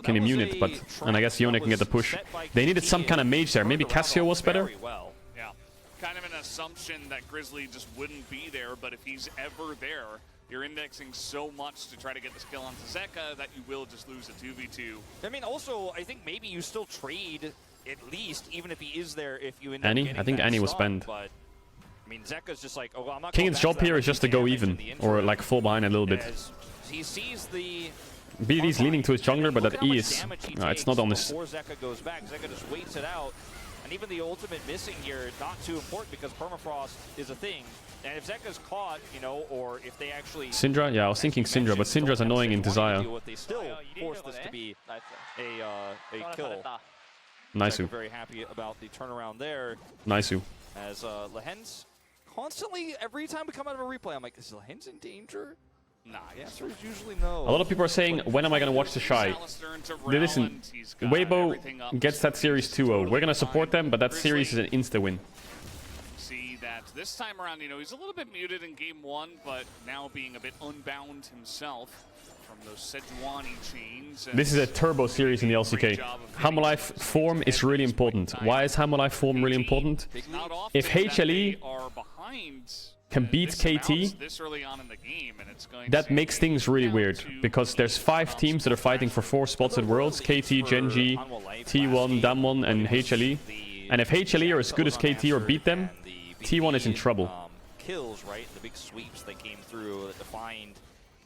can immune it, but and I guess Yone can get the push. They needed some kind of mage there. Maybe Cassio was better. Yeah, kind of an assumption that Grizzly just wouldn't be there, but if he's ever there, you're indexing so much to try to get this kill onto Zeka that you will just lose a 2v2. I mean, also, I think maybe you still trade at least, even if he is there, if you end up Annie? I think Annie will spend. But, I mean, Zeka's just like, oh, well, I'm not King's job here is just to go even, or like fall behind a little bit. He sees the BDD's leaning to his jungler, but that E is... it's not on this... Before Zeka goes back, Zeka just waits it out. And even the ultimate missing here, not too important because permafrost is a thing. And if Zeka's caught, you know, or if they actually... Syndra? Yeah, I was thinking Syndra, but Syndra's annoying in Desire. They still force this to be a kill. Nice-u. Very happy about the turnaround there. Nice-u. As Lehen's constantly, every time we come out of a replay, I'm like, is Lehen's in danger? Nah, the answer is usually no. A lot of people are saying, when am I going to watch the Shy? Listen, Weibo gets that series 2-0. We're going to support them, but that series is an insta-win. See that this time around, you know, he's a little bit muted in game 1, but now being a bit unbound himself from those Sejuani chains. This is a turbo series in the LCK. Hanwha Life form is really important. Why is Hanwha Life form really important? If HLE can beat KT, that makes things really weird, because there's 5 teams that are fighting for 4 spots at Worlds: KT, Gen.G, T1, Damwon, and HLE. And if HLE are as good as KT or beat them, T1 is in trouble. Kills, right? The big sweeps that came through that defined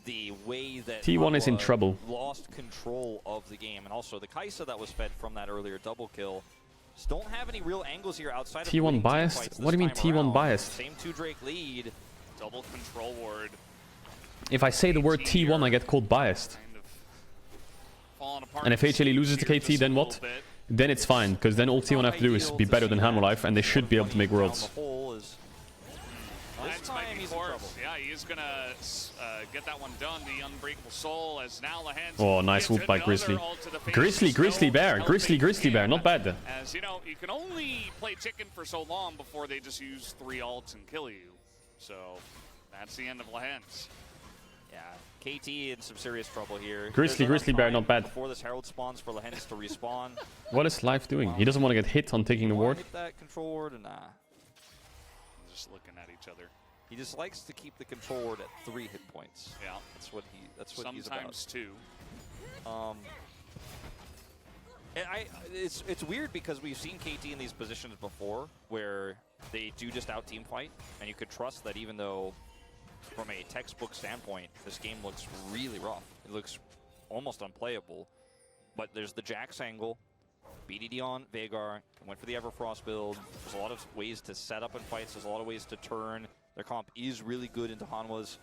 the way that T1 is in trouble. Lost control of the game, and also the Kai'Sa that was fed from that earlier double kill. Just don't have any real angles here outside of T1 biased? What do you mean T1 biased? Same 2 Drake lead. Double control ward. If I say the word T1, I get called biased. And if HLE loses to KT, then what? Then it's fine, because then all T1 have to do is be better than Hanwha Life, and they should be able to make Worlds. Yeah, he is is going to get that one done. The Unbreakable Soul as now Lahan's... Oh, nice ult by Grizzly. Grizzly Bear. Grizzly Bear. Not bad. As you know, you can only play chicken for so long before they just use 3 ults and kill you. So that's the end of Lahan's. Yeah, KT in some serious trouble here. Grizzly Bear, not bad. Before this Herald spawns for Lahan's to respawn. What is Life doing? He doesn't want to get hit on taking the ward. Hit that control ward or nah? Just looking at each other. He just likes to keep the control ward at 3 hit points. Yeah, that's what he's about. Sometimes 2. And it's weird because we've seen KT in these positions before where they do just out team fight, and you could trust that even though from a textbook standpoint this game looks really rough, it looks almost unplayable, but there's the Jax angle. BDD on Veigar, went for the Everfrost build. There's a lot of ways to set up in fights, there's a lot of ways to turn. Their comp is really good into Hanwha's,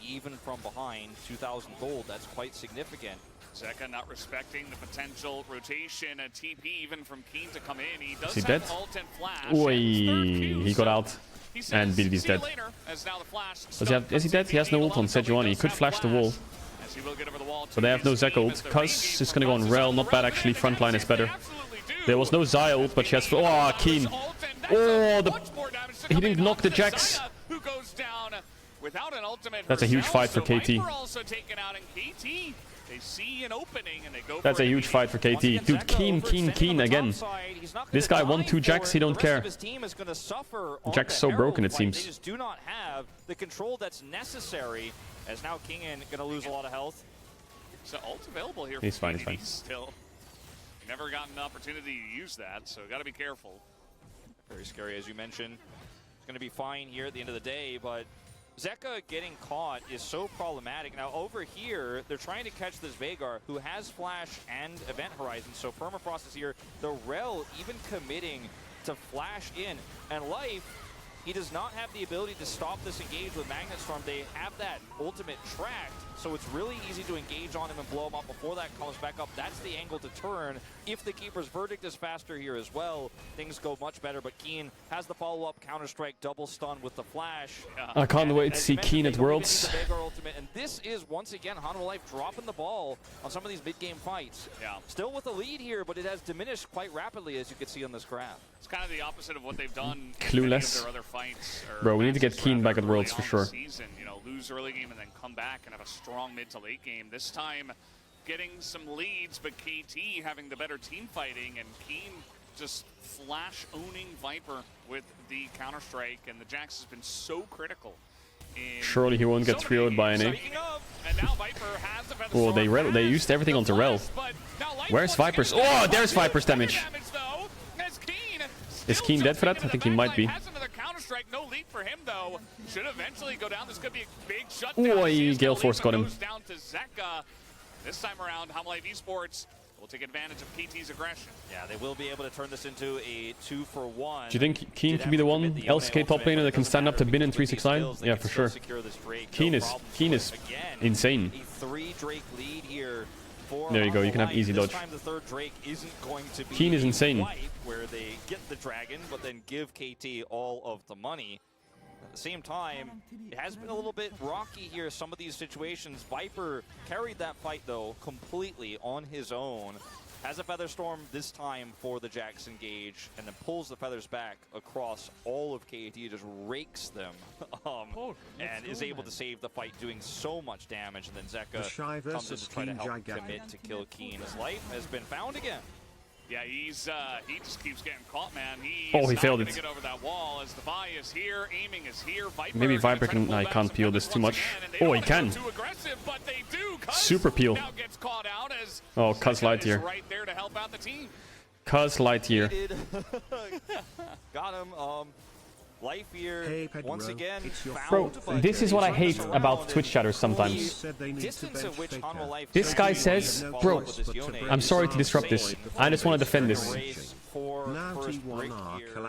even from behind. 2,000 gold, that's quite significant. Zeka not respecting the potential rotation, a TP even from Keen to come in. He does Is he dead? have ult and flash. Oi, Q, he got out. He says, And BDD's dead. Is he dead? He has no ult on Sejuani. He could flash the wall. But they have no Zeka ult. Cuz is gonna go on Rel. Not bad actually. Frontline is better. There was no Xayah ult, but she has... Oh, Keen. Oh, he didn't knock the Jax. That's a huge fight for KT. They see an opening and they go. That's a huge fight for KT. Dude, Keen again. This guy won 2 Jacks, he don't care. Jack's so broken, it seems. They just do not have the control that's necessary, as now Kingen gonna lose a lot of health. So ult available here. He's fine, he's fine. Still, never gotten an opportunity to use that, so got to be careful. Very scary, as you mentioned. It's gonna be fine here at the end of the day, but Zeka getting caught is so problematic. Now over here, they're trying to catch this Veigar, who has Flash and Event Horizon, so Permafrost is here. The Rel even committing to flash in. And Life, he does not have the ability to stop this engage with Magnet Storm. They have that ultimate tracked, so it's really easy to engage on him and blow him up before that comes back up. That's the angle to turn. If the Keeper's Verdict is faster here as well, things go much better, but Keen has the follow-up Counter-Strike double stun with the flash. I can't wait to see Keen at Worlds. And this is, once again, Hanwha Life dropping the ball on some of these mid-game fights. Yeah. Still with a lead here, but it has diminished quite rapidly, as you can see on this graph. It's kind of the opposite of what they've done. Clueless. Their other fights. Bro, we need to get Keen back at Worlds for sure. Season, you know, lose early game and then come back and have a strong mid to late game. This time, getting some leads, but KT having the better team fighting, and Keen just flash owning Viper with the Counter-Strike, and the Jax has been so critical. Surely he won't get 3-0'd by NA. Oh, they used everything onto Rel. Where's Viper's? Oh, there's Viper's damage. Is Keen dead for that? I think he might be. No lead for him though. Should eventually go down. This could be a big shutdown. Gale Force got him. Down to Zeka. This time around, Hanwha Life Esports will take advantage of KT's aggression. Yeah, they will be able to turn this into a 2-for-1. Do you think Keen can be the one LCK top laner that can stand up to Bin in 369? Yeah, for sure. Keen is insane. A 3 Drake lead here. There you go, you can have easy dodge. The third Drake isn't going to be Keen is insane. Where they get the dragon, but then give KT all of the money. At the same time, it has been a little bit rocky here, some of these situations. Viper carried that fight, though, completely on his own. Has a Featherstorm this time for the Jax engage, and then pulls the Feathers back across all of KT, just rakes them, and is able to save the fight, doing so much damage. And then Zeka comes in to try to help commit to kill Keen. His life has been found again. Yeah, he just keeps getting caught, man. He failed it. Get over that wall as the buy is here, aiming is here. Viper maybe Viper can. I can't peel this too much. Oh, he can. Super peel. Oh, Cuz Lightyear. Right there to help out the team. Cuz Lightyear. Got him. Life here, hey, once again, bro, this is what I hate about Twitch chatters sometimes. This guy says, bro, I'm sorry to disrupt this. I just want to defend this.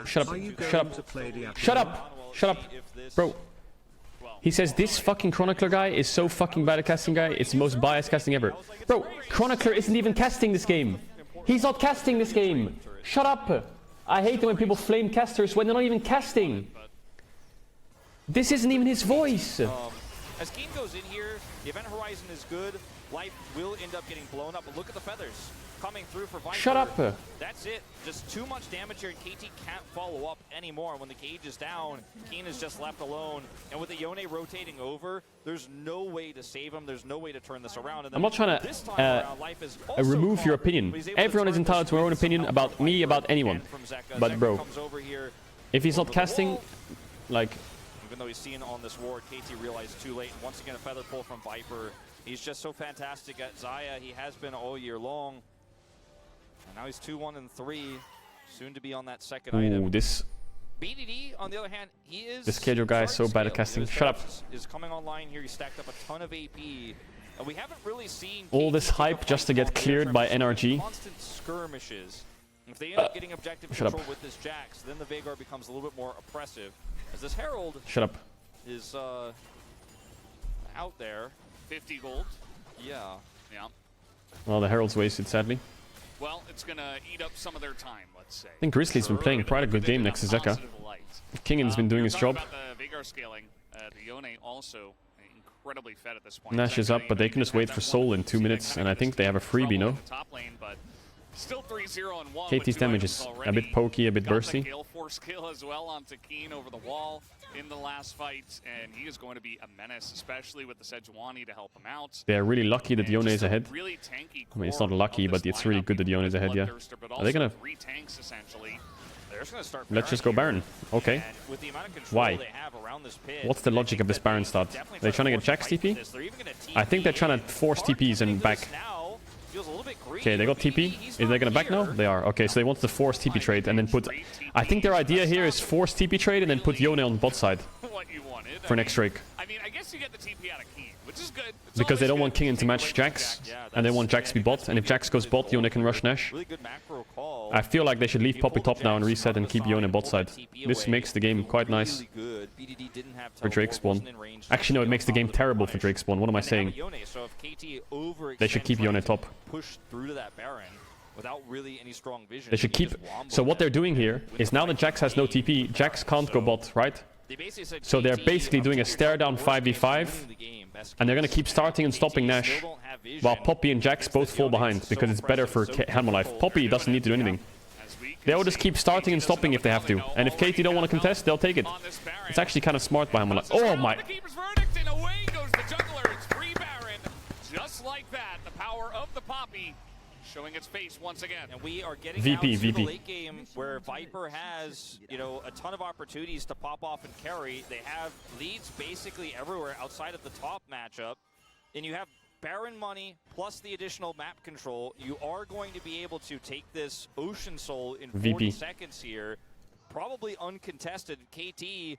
Shut up, shut up, shut up, shut up, bro. He says this fucking Chronicler guy is so fucking bad at casting guy, it's the most biased casting ever. Bro, Chronicler isn't even casting this game. He's not casting this game. Shut up. I hate it when people flame casters when they're not even casting. This isn't even his voice. As Keen goes in here, the event horizon is good. Life will end up getting blown up, but look at the feathers coming through for Viper. Shut up! That's it. Just too much damage here, and KT can't follow up anymore. When the cage is down, Keen is just left alone. And with the Yone rotating over, there's no way to save him. There's no way to turn this around. And I'm not trying to remove your opinion. Everyone is entitled to their own opinion about me, about anyone. But bro, if he's not casting, like... Even though he's seen on this ward, KT realized too late. And once again, a feather pull from Viper. He's just so fantastic at Xayah. He has been all year long. And now he's 2-1-3, soon to be on that second item. This BDD, on the other hand, he is... The Caedrel guy is so bad at casting. Shut up. Is coming online here. He stacked up a ton of AP. And we haven't really seen... All this hype just to get cleared by NRG. Constant skirmishes. If they end up getting objective control with this Jax, then the Veigar becomes a little bit more oppressive. As this Herald... Shut up. ...is out there. 50 gold. Yeah. Yeah. Well, the Herald's wasted, sadly. Well, it's going to eat up some of their time, let's say. I think Grizzly's been playing quite a good game next to Zeka. Kingan's been doing his job. About the Veigar scaling, the Yone also incredibly fed at this point. Nash is up, but they can just wait for Soul in 2 minutes, and I think they have a freebie, no? Still 3-0 and 1. KT's damage is a bit pokey, a bit bursty. Gale Force kill as well onto Keen over the wall in the last fight, and he is going to be a menace, especially with the Sejuani to help him out. They're really lucky that Yone is ahead. Really tanky. I mean, it's not lucky, but it's really good that Yone is ahead, yeah. Are they gonna... Let's just go Baron. Okay. Why? What's the logic of this Baron start? Are they trying to get Jax TP? I think they're trying to force TPs and back. Okay, they got TP. Is they gonna back now? They are. Okay, so they want to force TP trade and then put... I think their idea here is force TP trade and then put Yone on bot side for next Drake. I mean, I guess you get the TP out of Keen, which is good. Because they don't want Kingan to match Jax, and they want Jax to be bot, and if Jax goes bot, Yone can rush Nash. I feel like they should leave Poppy top now and reset and keep Yone bot side. This makes the game quite nice for Drake spawn. Actually, no, it makes the game terrible for Drake spawn. What am I saying? They should keep Yone top. They should keep... So what they're doing here is now that Jax has no TP, Jax can't go bot, right? So they're basically doing a stare down 5v5, and they're gonna keep starting and stopping Nash, while Poppy and Jax both fall behind, because it's better for Hanwha. Poppy doesn't need to do anything. They'll just keep starting and stopping if they have to, and if KT don't want to contest, they'll take it. It's actually kind of smart by Hanwha. Oh my... Just like that, the power of the Poppy showing its face once again. And we are getting down to the late game where Viper has, you know, a ton of opportunities to pop off and carry. They have leads basically everywhere outside of the top matchup. And you have Baron money plus the additional map control. You are going to be able to take this Ocean Soul in 40 seconds here. Probably uncontested. KT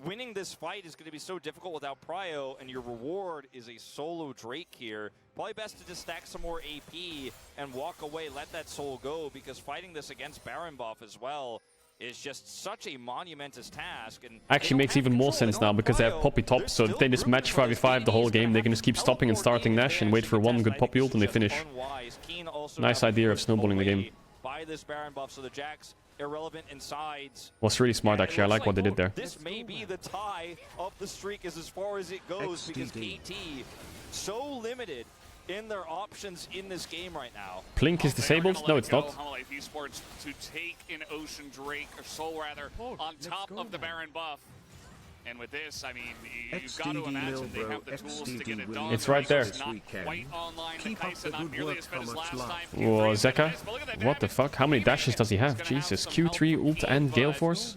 winning this fight is going to be so difficult without Prio, and your reward is a solo Drake here. Probably best to just stack some more AP and walk away, let that soul go, because fighting this against Baron buff as well is just such a monumentous task. And actually makes even more sense now, because they have Poppy top, so if they just match 5v5 the whole game, they can just keep stopping and starting Nash and wait for one good Poppy ult and they finish. Nice idea of snowballing the game. By this Baron buff, so the Jax irrelevant in sides. Was really smart, actually. I like what they did there. This may be the tie of the streak as far as it goes, because KT so limited in their options in this game right now. Plink is disabled? No, it's not. HLE Esports to take an Ocean Drake, or Soul rather, on top of the Baron buff. And with this, I mean, you've got to imagine they have the tools to get it done. It's right there. Whoa, Zeka? What the fuck? How many dashes does he have? Jesus. Q3 ult and Gale Force?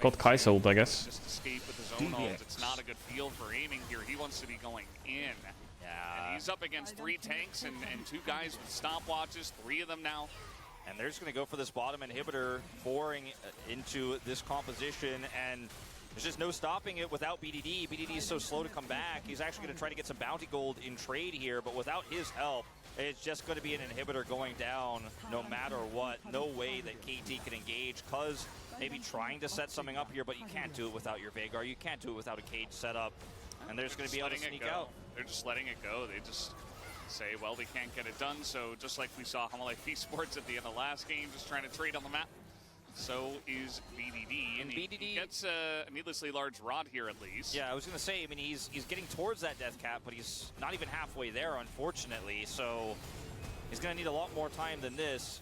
Got Kai'Sa ult, I guess. Just escape with his own ult. It's not a good feel for aiming here. He wants to be going in. And he's up against 3 tanks and 2 guys with stopwatches, 3 of them now. And they're just going to go for this bottom inhibitor, pouring into this composition, and there's just no stopping it without BDD. BDD is so slow to come back. He's actually going to try to get some bounty gold in trade here, but without his help, it's just going to be an inhibitor going down no matter what. No way that KT can engage, cuz maybe trying to set something up here, but you can't do it without your Veigar. You can't do it without a cage setup, and they're just going to be able to sneak out. They're just letting it go. They just say, well, we can't get it done, so just like we saw HLE Esports at the end of last game, just trying to trade on the map. So is BDD, and he gets a needlessly large rod here at least. Yeah, I was going to say, I mean, he's getting towards that death cap, but he's not even halfway there, unfortunately. So he's going to need a lot more time than this.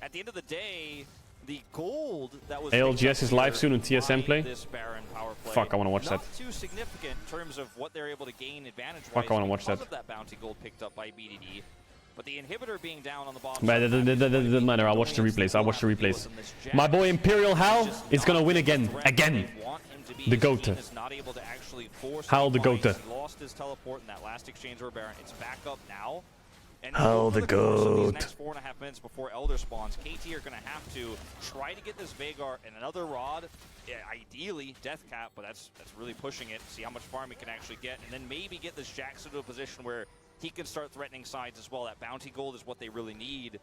At the end of the day, the gold that was ALGS is live soon in TSM play. This Baron power play, Fuck, I want to watch not that. too significant in terms of what they're able to gain advantage-wise. Fuck, I want to watch because that. of that bounty gold picked up by BDD. But the inhibitor being down on the bottom. But it doesn't matter. I'll watch the replays. I'll watch the replays. My boy Imperial Hal is gonna win again. Again. The GOAT. Hal the GOAT. He lost his teleport in that last exchange over Baron. It's back up now. And Hal the GOAT. These next 4.5 minutes before Elder spawns, KT are going to have to try to get this Veigar and another rod. Yeah, ideally, death cap, but that's really pushing it. See how much farm he can actually get, and then maybe get this Jax into a position where he can start threatening sides as well. That bounty gold is what they really need.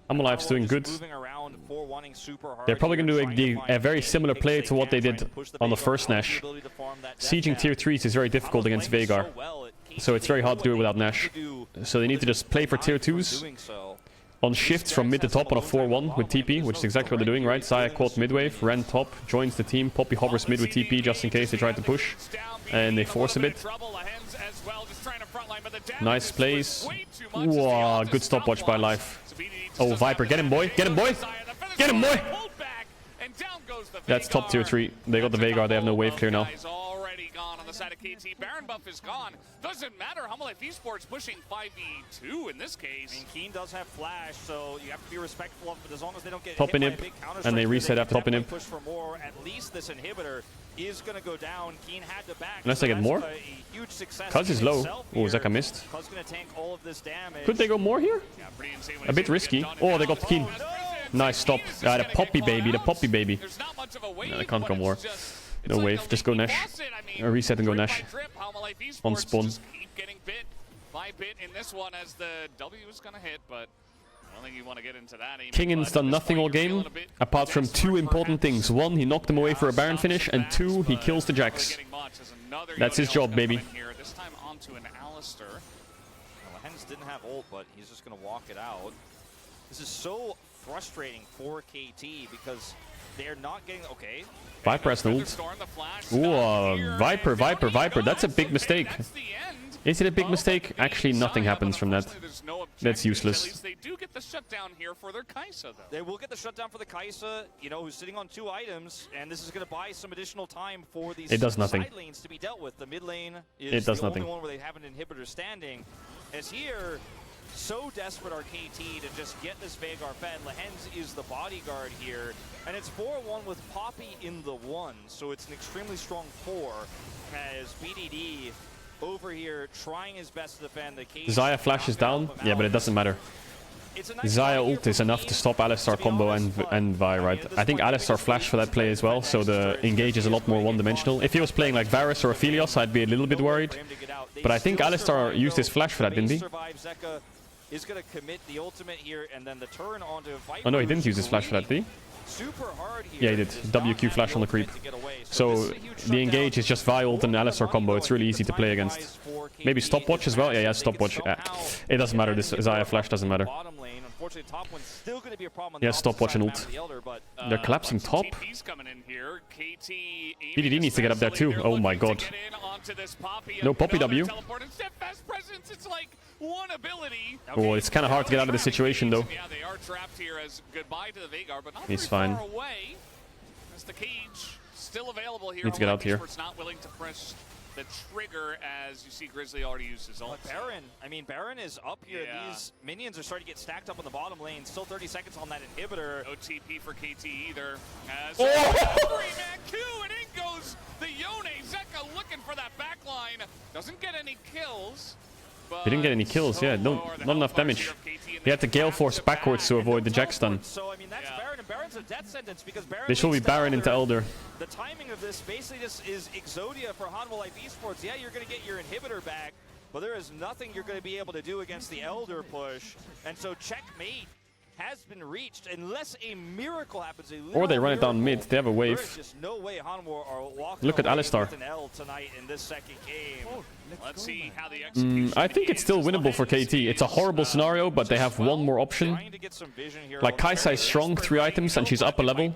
Amolife's doing good. Around, they're probably going to do a very similar play to what they did on the first Nash. Sieging tier 3s is very difficult against Veigar, so it's very hard to do it without Nash. So they need to just play for tier 2s on shifts from mid to top on a 4-1 with TP, which is exactly what they're doing, right? Xayah caught mid-wave, ran top, joins the team, Poppy hovers mid with TP just in case they try to push, and they force a bit. Nice plays. Wow, good stopwatch by Life. Oh, Viper, get him, boy! Get him, boy! Get him, boy! That's top tier 3. They got the Veigar, they have no wave clear now. Side of KT. Baron buff is gone. Doesn't matter. Humble Esports pushing 5v2 in this case. I mean, Keen does have flash, so you have to be respectful of it as long as they don't get top hit by a inhib, big counter and they reset after top inhib. Push for more. At least this inhibitor is going to go down. Keen had to back. Unless they get more? Kuz is low. Oh, Zeka missed. Kuz going to tank all of this damage. Could they go more here? A bit risky. Oh, they got Keen. Nice stop. The Poppy baby, the Poppy baby. No, they can't go more. No wave, just go Nash. Reset and go Nash. On spawn. Keep getting bit by bit in this one as the W is going to hit, but I don't think you want to get into that. Kingin's done nothing all game, apart from 2 important things. 1, he knocked him away for a Baron finish, and 2, he kills the Jax. That's his job, baby. This time onto an Alistar. Hens didn't have ult, but he's just going to walk it out. This is so frustrating for KT because they're not getting... Okay. Viper has no ult. Ooh, Viper. That's a big mistake. Is it a big mistake? Actually, nothing happens from that. That's useless. They do get the shutdown here for their Kai'Sa, though. They will get the shutdown for the Kai'Sa, you know, who's sitting on 2 items, and this is going to buy some additional time for these side lanes to be dealt with. The mid lane is the only one where they have an inhibitor standing. As here, so desperate are KT to just get this Veigar fed. Lehens is the bodyguard here, and it's 4-1 with Poppy in the 1, so it's an extremely strong 4 as BDD over here trying his best to defend the KT. Xayah flashes down, yeah, but it doesn't matter. Xayah ult is enough to stop Alistar combo and Vi, right? I think Alistar flashed for that play as well, so the engage is a lot more one-dimensional. If he was playing like Varus or Aphelios, I'd be a little bit worried. But I think Alistar used his flash for that, didn't he? Is going to commit the ultimate here, and then the turn onto Viper. Oh no, he didn't use his flash for that, did he? Super hard here. Yeah, he did. WQ flash on the creep. So the engage is just Vi ult and Alistar combo. It's really easy to play against. Maybe stopwatch as well? Yeah, stopwatch. It doesn't matter. This Xayah flash doesn't matter. Yeah, stopwatch and ult. They're collapsing top. BDD needs to get up there too. Oh my god. No Poppy W. Oh, it's kind of hard to get out of this situation though. He's fine. Need to get out here. The trigger as you see Grizzly already used his ult. Baron, I mean, Baron is up here. Yeah. These minions are starting to get stacked up in the bottom lane. Still 30 seconds on that inhibitor. No TP for KT either. As 3-man Q, and in goes the Yone. Zeka looking for that backline. Doesn't get any kills. He didn't get any kills, yeah. Not enough damage. He had to Gale Force backwards to avoid the Jack stun. So, I mean, that's Baron, and Baron's a death sentence because Baron they should be Baron into Elder. The timing of this basically just is Exodia for Hanwha Life Esports. Yeah, you're going to get your inhibitor back, but there is nothing you're going to be able to do against the Elder push. And so checkmate has been reached unless a miracle happens. Or they run it down mid. They have a wave. There's just no way Hanwha are walking Look at away Alistar. with an L tonight in this second game. Let's see how the execution I think it's still winnable for KT. It's a horrible scenario, but they have one more option. Trying to get some vision here. Like Kaisa is strong, 3 items, and she's up a level.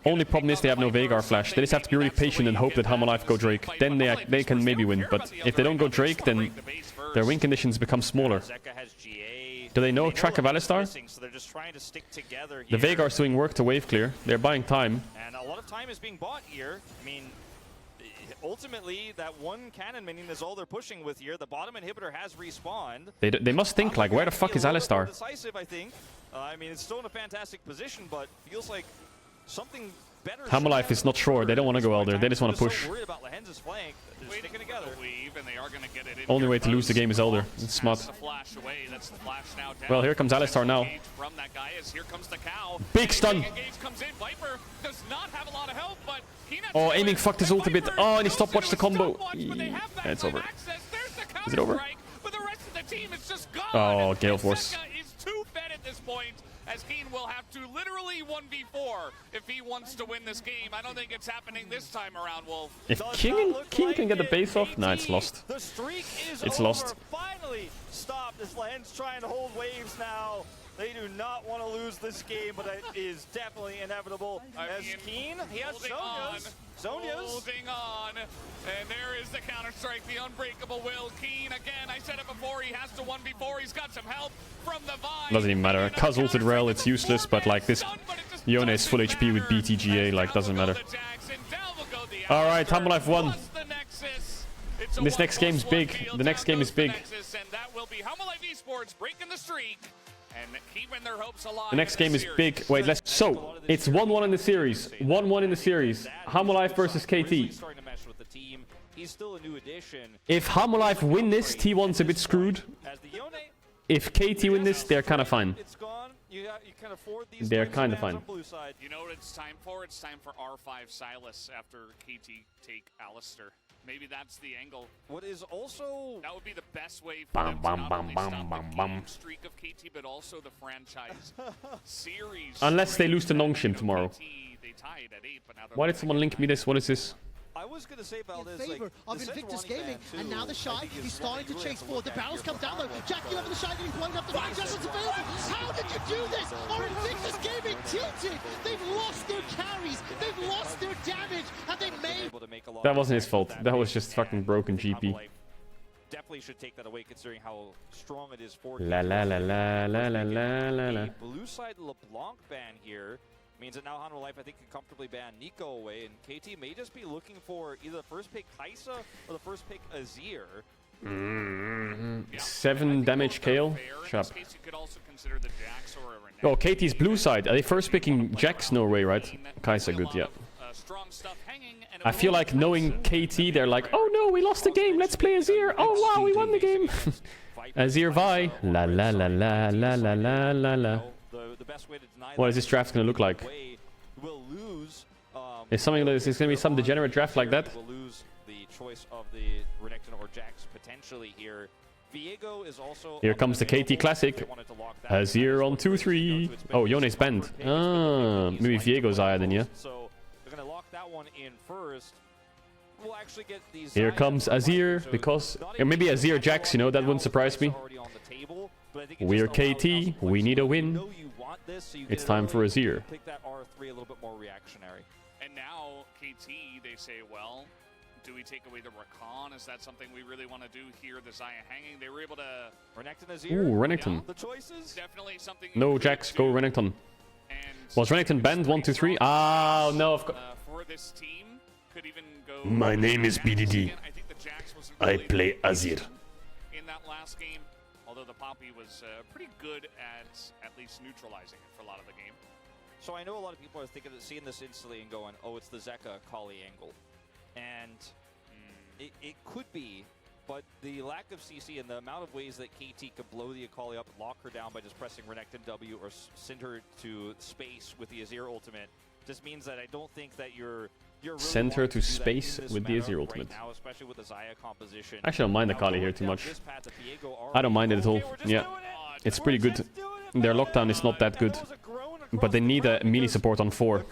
Only problem is they have no Veigar flash. They just have to be really patient and hope that Hamalife go Drake. Then they can maybe win. But if they don't go Drake, then their win conditions become smaller. Zeka has GA. Do they know track of Alistar? So they're just trying to stick together The here. Veigar's doing work to wave clear. They're buying time. And a lot of time is being bought here. I mean, ultimately, that one cannon minion is all they're pushing with here. The bottom inhibitor has respawned. They must think like, where the fuck is Alistar? Decisive, I think. I mean, it's still in a fantastic position, but feels like something better. Hamalife is not sure. They don't want to go Elder. They just want to push. So worried about Lehenz's flank. They're sticking together. Only way to lose the game is Elder. It's smart. Well, here comes Alistar now. Big stun. Oh, aiming fucked his ult a bit. Oh, and he stopwatched the combo. Yeah, it's over. Is it over? Oh, Gale Force. As Keen will have to literally 1v4 if he wants to win this game. I don't think it's happening this time around, Wolf. If Keen can get the base off, nah, it's lost. The streak is It's over. lost. Finally stopped as Lens trying to hold waves now. They do not want to lose this game, but it is definitely inevitable. As Keen, he has Zhonya's. Holding on. And there is the counter-strike, the unbreakable will. Keen again, I said it before, he has to 1v4. He's got some help from the Vine. Doesn't even matter. Kaz ulted Rel, it's useless, but like this Yone is full HP with BTGA, like doesn't matter. Alright, Hamalife won. This next game's big. The next game is big. The next game is big. Wait, let's. So it's 1-1 in the series. 1-1 in the series. Hamalife versus KT. If Hamalife win this, T1's a bit screwed. If KT win this, they're kind of fine. They're kind of fine. You know what it's time for? It's time for R5 Silas after KT take Alistair. Maybe that's the angle. What is also... That would be the best way for them to not only stop the game streak of KT, but also the franchise series. Unless they lose to Nongshim tomorrow. They tied at 8, but now Why did someone link me this? What is this? I was going to say, Valdez, in favor of Invictus Gaming, and now the Shy, he's starting to chase forward. The barrels come down though. Jackie over the Shy getting blown up. The Vine Justice available. How did you do this? Are Invictus Gaming tilted? They've lost their carries, they've lost their damage, and they may. That wasn't his fault. That was just fucking broken GP. Definitely should take that away considering how strong it is for La la la la la la la la la. Blue side LeBlanc ban here means that now Hanwha I think can comfortably ban Nico away, and KT may just be looking for either the first pick Kaisa or the first pick Azir. 7 damage Kale. Shut up. Oh, KT's blue side. Are they first picking Jax? No way, right? Kaisa good, yeah. I feel like knowing KT, they're like, oh no, we lost the game, let's play Azir. Oh wow, we won the game. Azir Vi. La la la la la la la la la. What is this draft gonna look like? Is something like this gonna be some degenerate draft like that? Will lose the choice of the Renekton or Jax potentially here. Viego is also Here comes the KT Classic. Azir on 2-3. Oh, Yone's banned. Ah, maybe Viego's higher than you. So they're gonna lock that one in first. We'll actually get these. Here comes Azir, because or maybe Azir Jax, you know, that wouldn't surprise me. We're KT, we need a win. It's time for Azir. Pick that R3 a little bit more reactionary. And now KT, they say, well, do we take away the Rakan? Is that something we really want to do here? The Xayah hanging, they were able to... Renekton Azir. Ooh, Renekton. The choices? Definitely something... No, Jax, go Renekton. Was Renekton banned? 1, 2, 3? Ah, no, of course. For this team, could even go... My name is BDD. I play Azir. In that last game, although the Poppy was pretty good at least neutralizing it for a lot of the game. So I know a lot of people are thinking of seeing this instantly and going, oh, it's the Zeka Kali angle. And it could be, but the lack of CC and the amount of ways that KT could blow the Akali up and lock her down by just pressing Renekton W or send her to space with the Azir ultimate just means that I don't think that you're really Send her to space with the Azir ultimate. Right now, especially with the Xayah composition. Actually, I don't mind the Kali here too much. I don't mind it at all. Yeah, it's pretty good. Their lockdown is not that good, but they need a melee support on 4.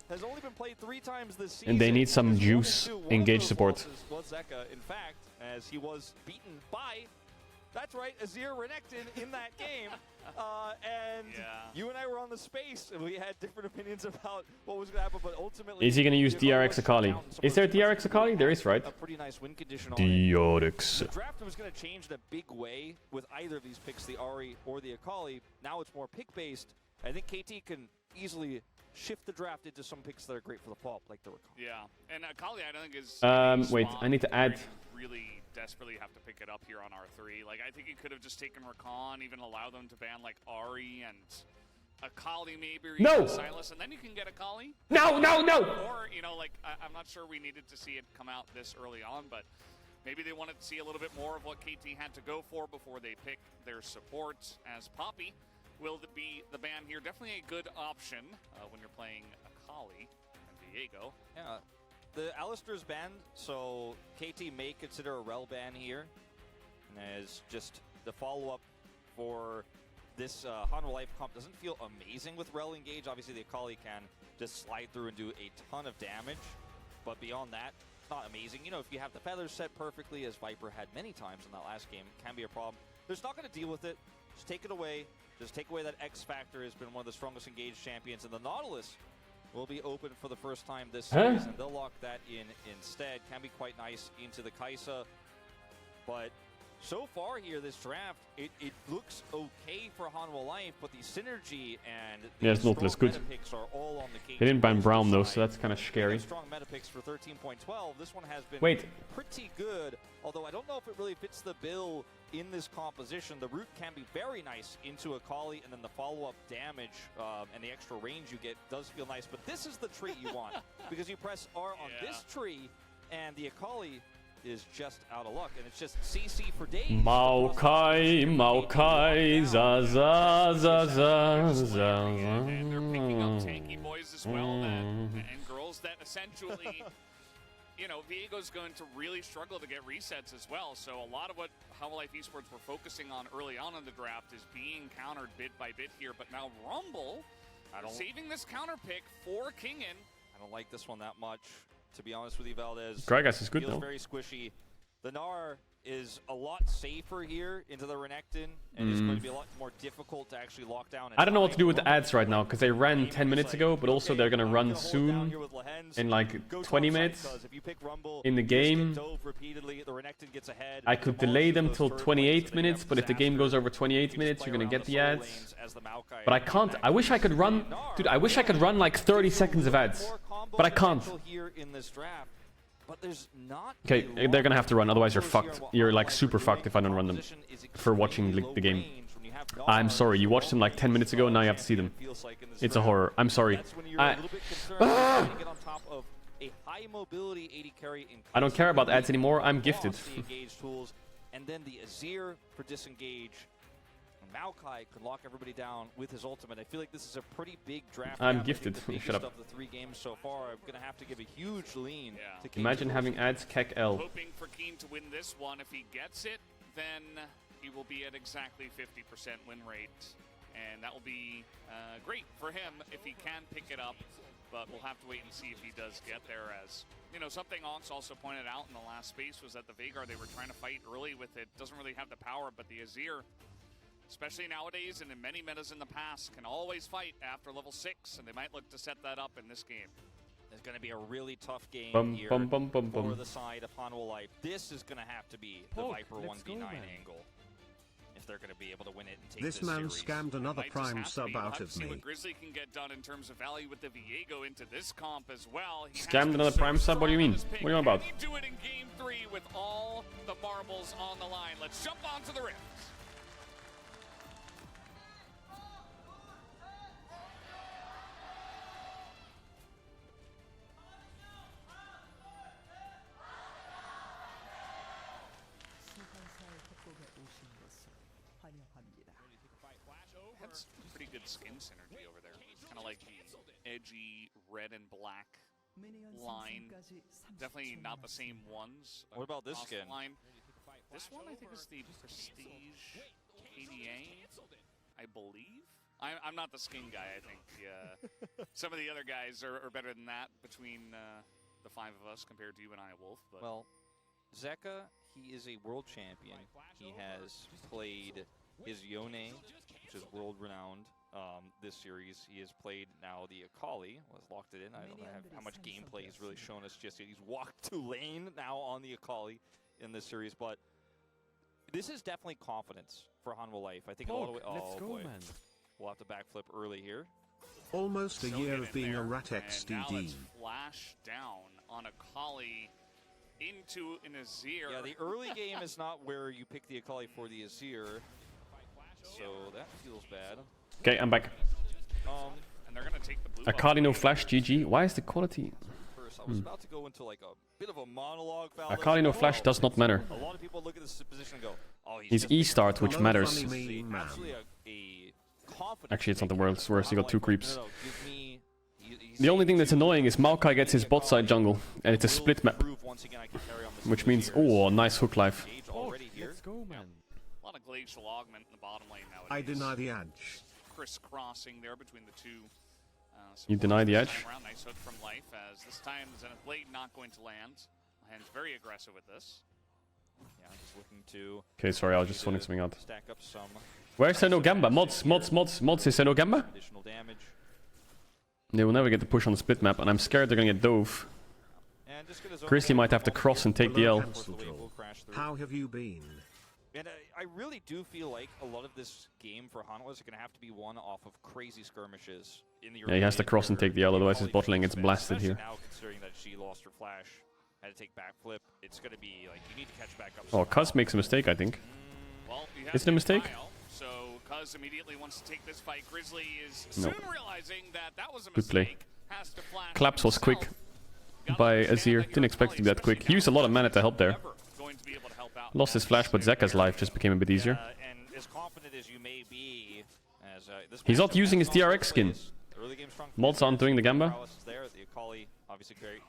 Has only been played 3 times this season. And they need some juice engage support. Was Zeka, in fact, as he was beaten by, that's right, Azir Renekton in that game. And you and I were on the space, and we had different opinions about what was going to happen, but ultimately... Is he going to use DRX Akali? Is there DRX Akali? There is, right? A pretty nice win condition on DRX. The draft was going to change in a big way with either of these picks, the Ahri or the Akali. Now it's more pick-based. I think KT can easily shift the draft into some picks that are great for the pop, like the Rakan. Yeah, and Akali I don't think is... wait, I need to add... Really desperately have to pick it up here on R3. Like, I think he could have just taken Rakan, even allow them to ban, like, Ahri and Akali maybe, or even Sylas, and then you can get Akali. No! Or, you know, like, I'm not sure we needed to see it come out this early on, but maybe they wanted to see a little bit more of what KT had to go for before they pick their support, as Poppy will be the ban here. Definitely a good option when you're playing Akali and Viego. Yeah. The Alistar's banned, so KT may consider a Rel ban here. And as just the follow-up for this Hanwha Life comp doesn't feel amazing with Rel engage. Obviously, the Akali can just slide through and do a ton of damage. But beyond that, not amazing. You know, if you have the feathers set perfectly, as Viper had many times in that last game, it can be a problem. They're just not going to deal with it. Just take it away. Just take away that X Factor. Has been one of the strongest engaged champions. And the Nautilus will be open for the first time this series, and they'll lock that in instead. Can be quite nice into the Kai'Sa, but so far here, this draft, it looks okay for Hanwha Life, but the synergy and the strong meta picks are all on the KT. They didn't ban Brown though, so that's kind of scary. Strong meta picks for 13.12. This one has been pretty good, although I don't know if it really fits the bill in this composition. The root can be very nice into Akali, and then the follow-up damage and the extra range you get does feel nice. But this is the tree you want, because you press R on this tree, and the Akali is just out of luck, and it's just CC for days. Maokai, za za za za za. And they're picking up tanky boys as well, and girls that essentially... You know, Viego's going to really struggle to get resets as well. So a lot of what Hanwha Life Esports were focusing on early on in the draft is being countered bit by bit here. But now Rumble saving this counter pick for Kingen. I don't like this one that much, to be honest with you, Valdez. Gragas is good Feels though. Very squishy. The Gnar is a lot safer here into the Renekton, and it's going to be a lot more difficult to actually lock down. I don't know what to do with the ads right now, because they ran 10 minutes ago, but also they're going to run soon, in like 20 minutes in the game. I could delay them till 28 minutes, but if the game goes over 28 minutes, you're going to get the ads. But I can't. I wish I could run, dude, I wish I could run like 30 seconds of ads, but I can't. Okay, they're gonna have to run, otherwise you're fucked. You're like super fucked if I don't run them for watching the game. I'm sorry, you watched them like 10 minutes ago and now you have to see them. It's a horror. I'm sorry. I don't care about ads anymore, I'm gifted. And then the Azir for disengage. Maokai could lock everybody down with his ultimate. I feel like this is a pretty big draft. I'm gifted. Shut up. Of the 3 games so far, I'm gonna have to give a huge lean. To Imagine having ads Kek L. Hoping for Keen to win this one. If he gets it, then he will be at exactly 50% win rate, and that will be great for him if he can pick it up. But we'll have to wait and see if he does get there. As you know, something Onks also pointed out in the last space was that the Veigar they were trying to fight early with it doesn't really have the power, but the Azir, especially nowadays and in many metas in the past, can always fight after level 6, and they might look to set that up in this game. It's going to be a really tough game here for the side of Hanwha Life. This is going to have to be the Viper 1v9 angle if they're going to be able to win it and take this man series. Scammed another prime sub out of see me. What Grizzly can get done in terms of value with the Viego into this comp as well. Scammed another prime sub? What do you mean? What are you on about? Can he do it in game 3 with all the marbles on the line? Let's jump onto the Rift. That's pretty good skin synergy over there. Kind of like the edgy red and black line. Definitely not the same ones. What about this skin? Line. This one I think is the Prestige KDA. I believe. I'm not the skin guy. I think some of the other guys are better than that between the 5 of us compared to you and I, Wolf. But. Well, Zeka, he is a world champion. He has played his Yone, which is world-renowned this series. He has played now the Akali, was locked it in. I don't know how much gameplay he's really shown us just yet. He's walked to lane now on the Akali in this series, but this is definitely confidence for Hanwha Life. I think a lot of Let's go, boy. man. We'll have to backflip early here. Almost a So year get of in being there, a rat and now XDD. let's flash down on Akali into an Azir. Yeah, the early game is not where you pick the Akali for the Azir, so that feels bad. Okay, I'm back. And they're gonna take the blue Akali no flash, GG. Why is the quality? First, I was about to go into like a bit of a monologue. Akali no flash does not matter. A lot of people look at this position and go, "Oh, He's just E-start, which Hello, matters. funny mean man. actually a confidence Actually, it's not the maker. world's worst. He got 2 Like, creeps. no, give me- he's The only thing that's saying annoying is Maokai gets his bot side jungle, and it's a will split map, prove once again I can carry on this which for means, years. oh, nice hook life. Gage Pog, already here. let's go, man. A lot of glacial augment in the bottom lane nowadays. I deny the edge. Crisscrossing there between the two. You deny the this edge? time around, nice hook from Life, as this time Zenith Blade not going to land. And very aggressive with this. Yeah, just looking to Okay, sorry, I was just sorting something out. stack up some Where's Seno Gamba? Mods is Seno Gamba? additional damage. They will never get the push on the split map, and I'm scared they're gonna get dove. And just get his own Grizzly might have to cross and take the L. How have you been? And I really do feel like a lot of this game for Hanwha is going to have to be won off of crazy skirmishes in the Yeah, he has to early cross and where take the L, otherwise his Akali bot lane gets takes blasted especially here. Now, considering that she lost her flash, had to take backflip, it's going to be like you need to catch back up. Oh, somehow. Cuz makes a mistake, I think. Well, you have Is it a to mistake? file, so Cuz immediately wants to take this fight. Grizzly is No. soon realizing that that was a Good play. mistake. Has to flash Collapse was quick himself. Gotta by understand Azir. that Didn't your expect it to be that Akali, quick. He used a lot of mana to help there. never going to be able to help out Lost his in flash, but this Zeka's life just became a bit easier. And as confident as you may be, as this He's not matchup using has his gone DRX both skin. ways. Early game strong Mods aren't doing the Gamba. prowess is there. The Akali obviously great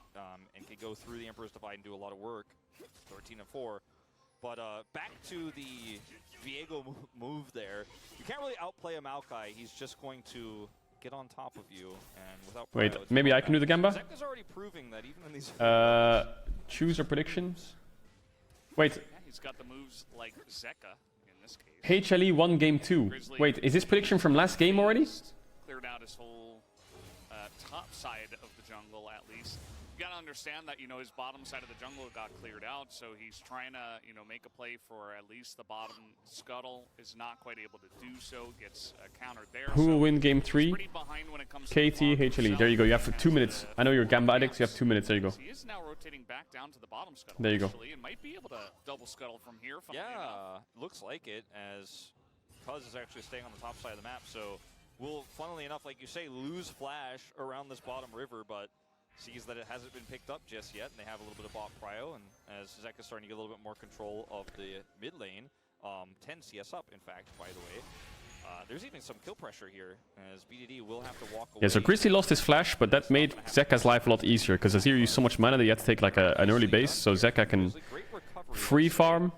and can go through the Emperor's Divide and do a lot of work. 13 and 4. But back to the Viego move there. You can't really outplay a Maokai. He's just going to get on top of you and without. Wait, prio, it's maybe not I can do the Gamba? Zeka's already proving that even in these. Choose your predictions. Wait, Yeah, he's got the moves like Zeka in this case. HLE 1 game 2. Wait, is this prediction from last game already? Cleared out his whole top side of the jungle, at least. You gotta understand that, you know, his bottom side of the jungle got cleared out, so he's trying to, you know, make a play for at least the bottom scuttle. Is not quite able to do so, gets countered there. Who will so win game he's 3? pretty behind when it comes to KT, the farm HLE. There you go, you have 2 minutes. I know you're Gamba addicts, you have 2 minutes, there you go. He is now rotating back down to the bottom scuttle, There you go. actually, and might be able to double scuttle from here. Funnily enough. Yeah, looks like it, as Cuz is actually staying on the top side of the map, so we'll, funnily enough, like you say, lose flash around this bottom river, but sees that it hasn't been picked up just yet, and they have a little bit of bot prio, and as Zeka's starting to get a little bit more control of the mid lane, 10 CS up, in fact, by the way. There's even some kill pressure here, as BDD will have to walk away. Yeah, so Grizzly lost his flash, but that made Zeka's life a lot easier, because Azir used so much mana that he had to take like an early base, so Zeka can Great recovery. free farm,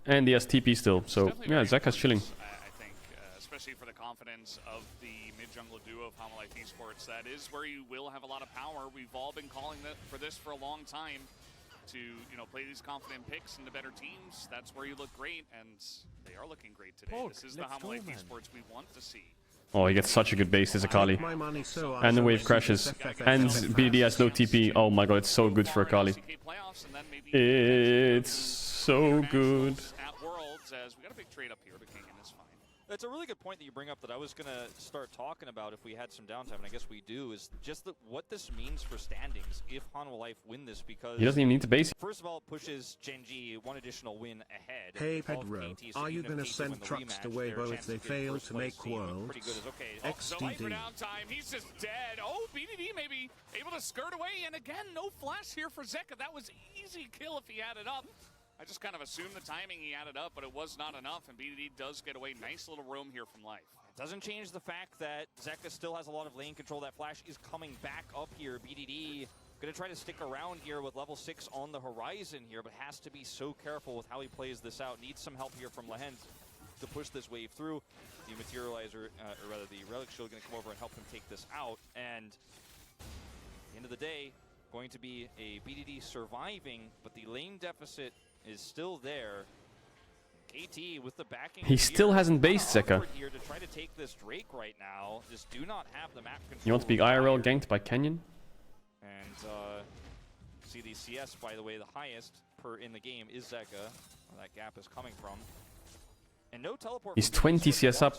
and he has TP still, so Definitely yeah, very Zeka's chilling. close, I think, especially for the confidence of the mid-jungle duo of Hanwha Life Esports. That is where you will have a lot of power. We've all been calling for this for a long time, to, you know, play these confident picks into better teams. That's where you look great, and they are looking great today. Pog, This is the let's Hanwha go, Life man. Esports we want to see. Oh, he gets such a good base, this Akali. My money so And the wave crashes. And BDD has no TP. Oh my god, it's so good for Akali. CK playoffs, and then maybe It's so good. at Worlds, as we got a big trade up here, but King is fine. That's a really good point that you bring up that I was going to start talking about if we had some downtime, and I guess we do, is just what this means for standings if Hanwha Life win this, because He doesn't even need to base. first of all, it pushes Genji one additional win ahead. Hey of Pedro, KT, so are you even if gonna KT send win the trucks to rematch, Weibo their if chances they of getting fail first to place make seem World? pretty good as okay. Oh, so Viper XDD. downtime, he's just dead. Oh, BDD maybe able to skirt away, and again, no flash here for Zeka. That was easy kill if he had it up. I just kind of assumed the timing he had it up, but it was not enough, and BDD does get away. Nice little roam here from Life. It doesn't change the fact that Zeka still has a lot of lane control. That flash is coming back up here. BDD going to try to stick around here with level 6 on the horizon here, but has to be so careful with how he plays this out. Needs some help here from Lehend. to push this wave through. The Materializer, or rather the Relic Shield, going to come over and help him take this out. And at the end of the day, going to be a BDD surviving, but the lane deficit is still there. KT with the backing. He still hasn't based Zeka. Here to try to take this Drake right now. Just do not have the map control. You want to be IRL ganked by Canyon? And see the CS, by the way, the highest per in the game is Zeka. Where that gap is coming from. And no teleport. He's 20 CS up.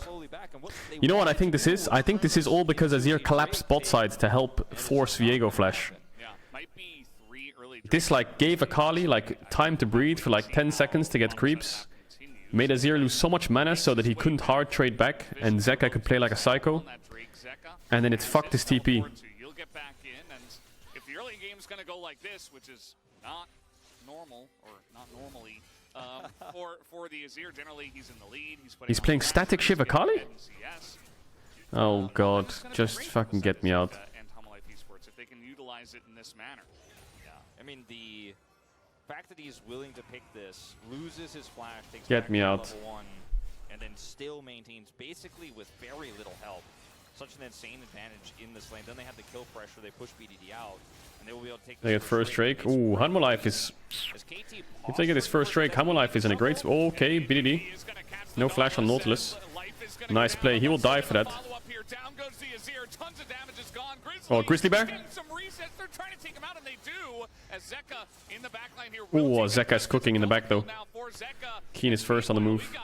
You know what I think this is? I think this is all because Azir collapsed bot sides to help force Viego flash. This like gave Akali like time to breathe for like 10 seconds to get creeps. Made Azir lose so much mana so that he couldn't hard trade back and Zeka could play like a psycho. And then it fucked his TP. You'll get back in, and if the early game's gonna go like this, which is not normal or not normally for the Azir, generally he's in the lead. He's playing static Shiv Akali? Oh god, just fucking get me out. And HLE Esports, if they can utilize it in this manner. Yeah, I mean the fact that he's willing to pick this, loses his flash, takes Get back me to out. level 1, and then still maintains basically with very little help. Such an insane advantage in this lane. Then they have the kill pressure, they push BDD out, and they will be able to take They get first Drake. Ooh, HLE is... If they get his first Drake, HLE is in a great spot. Okay, BDD. No flash on Nautilus. Nice play, he will die for that. Oh, Grizzly Bear? Ooh, Zeka is cooking in the back though. Keen is first on the move.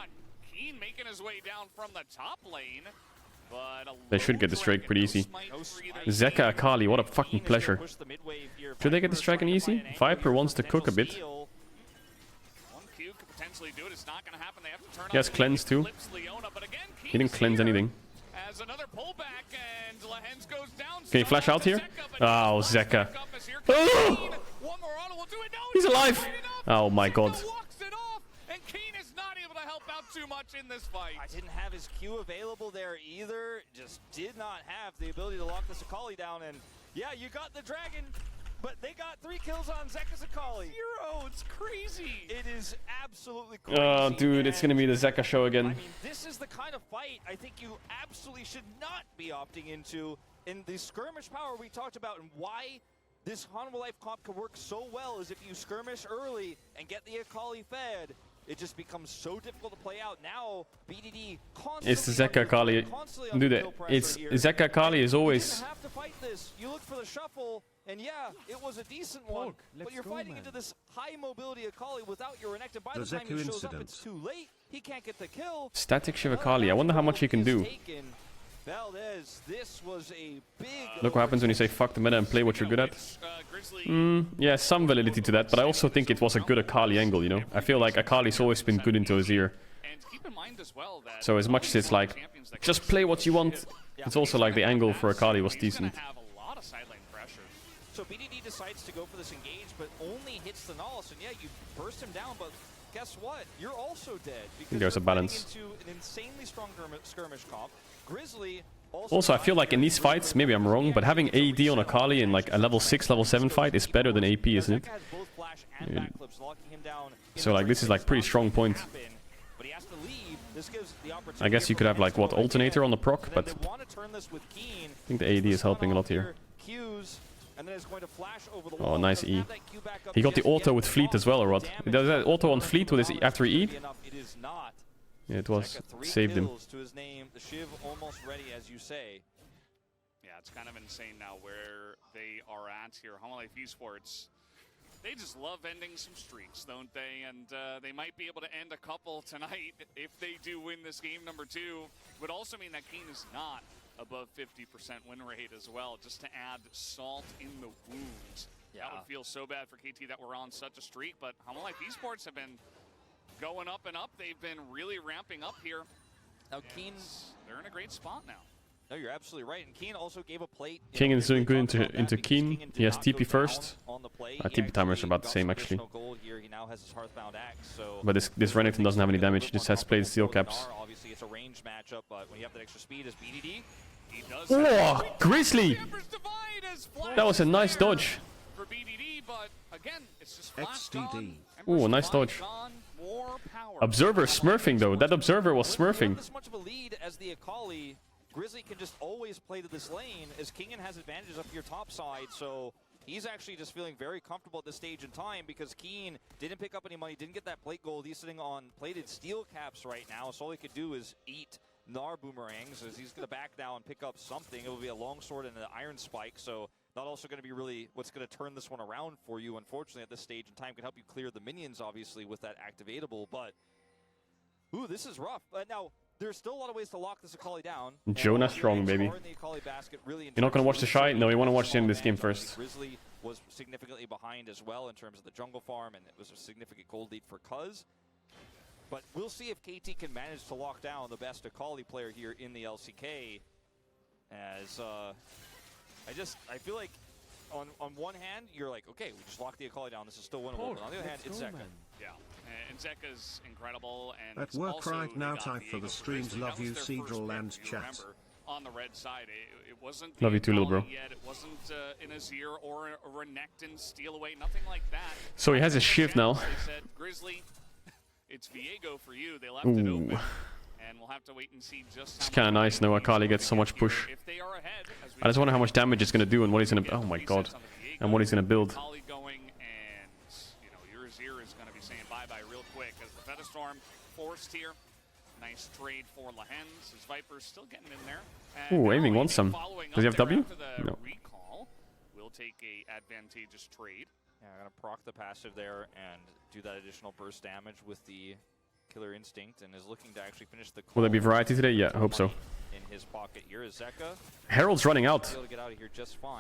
They should get this Drake pretty easy. Zeka Akali, what a fucking pleasure. Should they get this Dragon easy? Viper wants to cook a bit. He has cleanse too. He didn't cleanse anything. Can he flash out here? Oh, Zeka. Oh! He's alive! Oh my god. Too much in this fight. I didn't have his Q available there either. Just did not have the ability to lock this Akali down. And yeah, you got the dragon, but they got 3 kills on Zeka's Akali. 0, it's crazy. It is absolutely crazy. Oh, dude, it's gonna be the Zeka show again. I mean, this is the kind of fight I think you absolutely should not be opting into. In the skirmish power we talked about and why this Hanwha Life comp can work so well is if you skirmish early and get the Akali fed. It just becomes so difficult to play out. Now, BDD constantly... It's Zeka Akali. Dude, it's Zeka Akali is always... You have to fight this. You look for the shuffle, and yeah, it was a decent one. But you're fighting into this high mobility Akali without your Renekton. By the time he shows up, it's too late. He can't get the kill. Static Shiv Akali. I wonder how much he can do. Valdez, this was a big... Look what happens when you say fuck the meta and play what you're good at. Yeah, some validity to that, but I also think it was a good Akali angle, you know? I feel like Akali's always been good into Azir. So as much as it's like, just play what you want, it's also like the angle for Akali was decent. So BDD decides to go for this engage, but only hits the Nullis, and yeah, you burst him down, but guess what? You're also dead. Because there's a balance. Into an insanely strong skirmish comp. Grizzly also, I feel like in these fights, maybe I'm wrong, but having AD on Akali in like a level 6, level 7 fight is better than AP, isn't it? Yeah. So like this is like pretty strong point. I guess you could have like what, alternator on the proc, but I think the AD is helping a lot here. Oh, nice E. He got the auto with Fleet as well, or what? Does that auto on Fleet with his after he E? Yeah, it was. Saved him. To his name, the Shiv almost ready, as you say. Yeah, it's kind of insane now where they are at here. HLE Esports, they just love ending some streaks, don't they? And they might be able to end a couple tonight if they do win this game number 2. Would also mean that Keen is not above 50% win rate as well, just to add salt in the wounds. Yeah. That would feel so bad for KT that we're on such a streak, but HLE Esports have been going up and up. They've been really ramping up here. Now Keen, they're in a great spot now. No, you're absolutely right. And Keen also gave a plate. King is doing good into Keen. He has TP first. TP timers are about the same actually. But this Renekton doesn't have any damage. He just has played steel caps. Obviously, it's a range matchup, but when you have that extra speed as BDD, oh, Grizzly! That was a nice dodge. for BDD, but again, it's just flash XDD. gone. Ooh, a nice dodge. Observer smurfing though. That observer was smurfing. This much of a lead as the Akali. Grizzly can just always play to this lane as Kingen has advantages up your top side, so he's actually just feeling very comfortable at this stage in time because Keen didn't pick up any money, didn't get that plate gold. He's sitting on plated steel caps right now, so all he could do is eat Gnar boomerangs as he's going to back now and pick up something. It will be a longsword and an iron spike, so not also going to be really what's going to turn this one around for you, unfortunately, at this stage in time. Can help you clear the minions, obviously, with that activatable, but ooh, this is rough. Now, there's still a lot of ways to lock this Akali down. Jonah strong, baby. You're not going to watch the Shy? No, you want to watch the end of this game first. Grizzly was significantly behind as well in terms of the jungle farm, and it was a significant gold lead for Cuz. But we'll see if KT can manage to lock down the best Akali player here in the LCK. As I feel like on one hand, you're like, okay, we just locked the Akali down. This is still winnable. But on the other hand, it's Zeka. Yeah, and Zeka's incredible. And At work also right now, got type for Viego the streams. Grizzly. Love That you, was their first Caedrel pick, and if you chat. remember, on the red side. It wasn't Love you too, little bro. Yet. It wasn't an Azir or a Renekton steal away, nothing like that. So he has a shift now. They said, Grizzly, it's Viego for you. They left it open. And we'll have to wait and see just It's kind of nice now Akali gets so much push. if they are ahead, I just wonder how much damage it's going to do and what he's going to... Oh my god. And what he's going to build. Akali going, and you know, your Azir is going to be saying bye-bye real quick as the Featherstorm forced here. Nice trade for Lahens. His Viper's still getting in there. And Ooh, aiming wants some. Does he have W? No. Recall will take a advantageous trade. Yeah, I'm going to proc the passive there and do that additional burst damage with the Killer Instinct, and is looking to actually finish the... Will there be variety today? Yeah, I hope so. In his pocket here is Zeka. Herald's running out.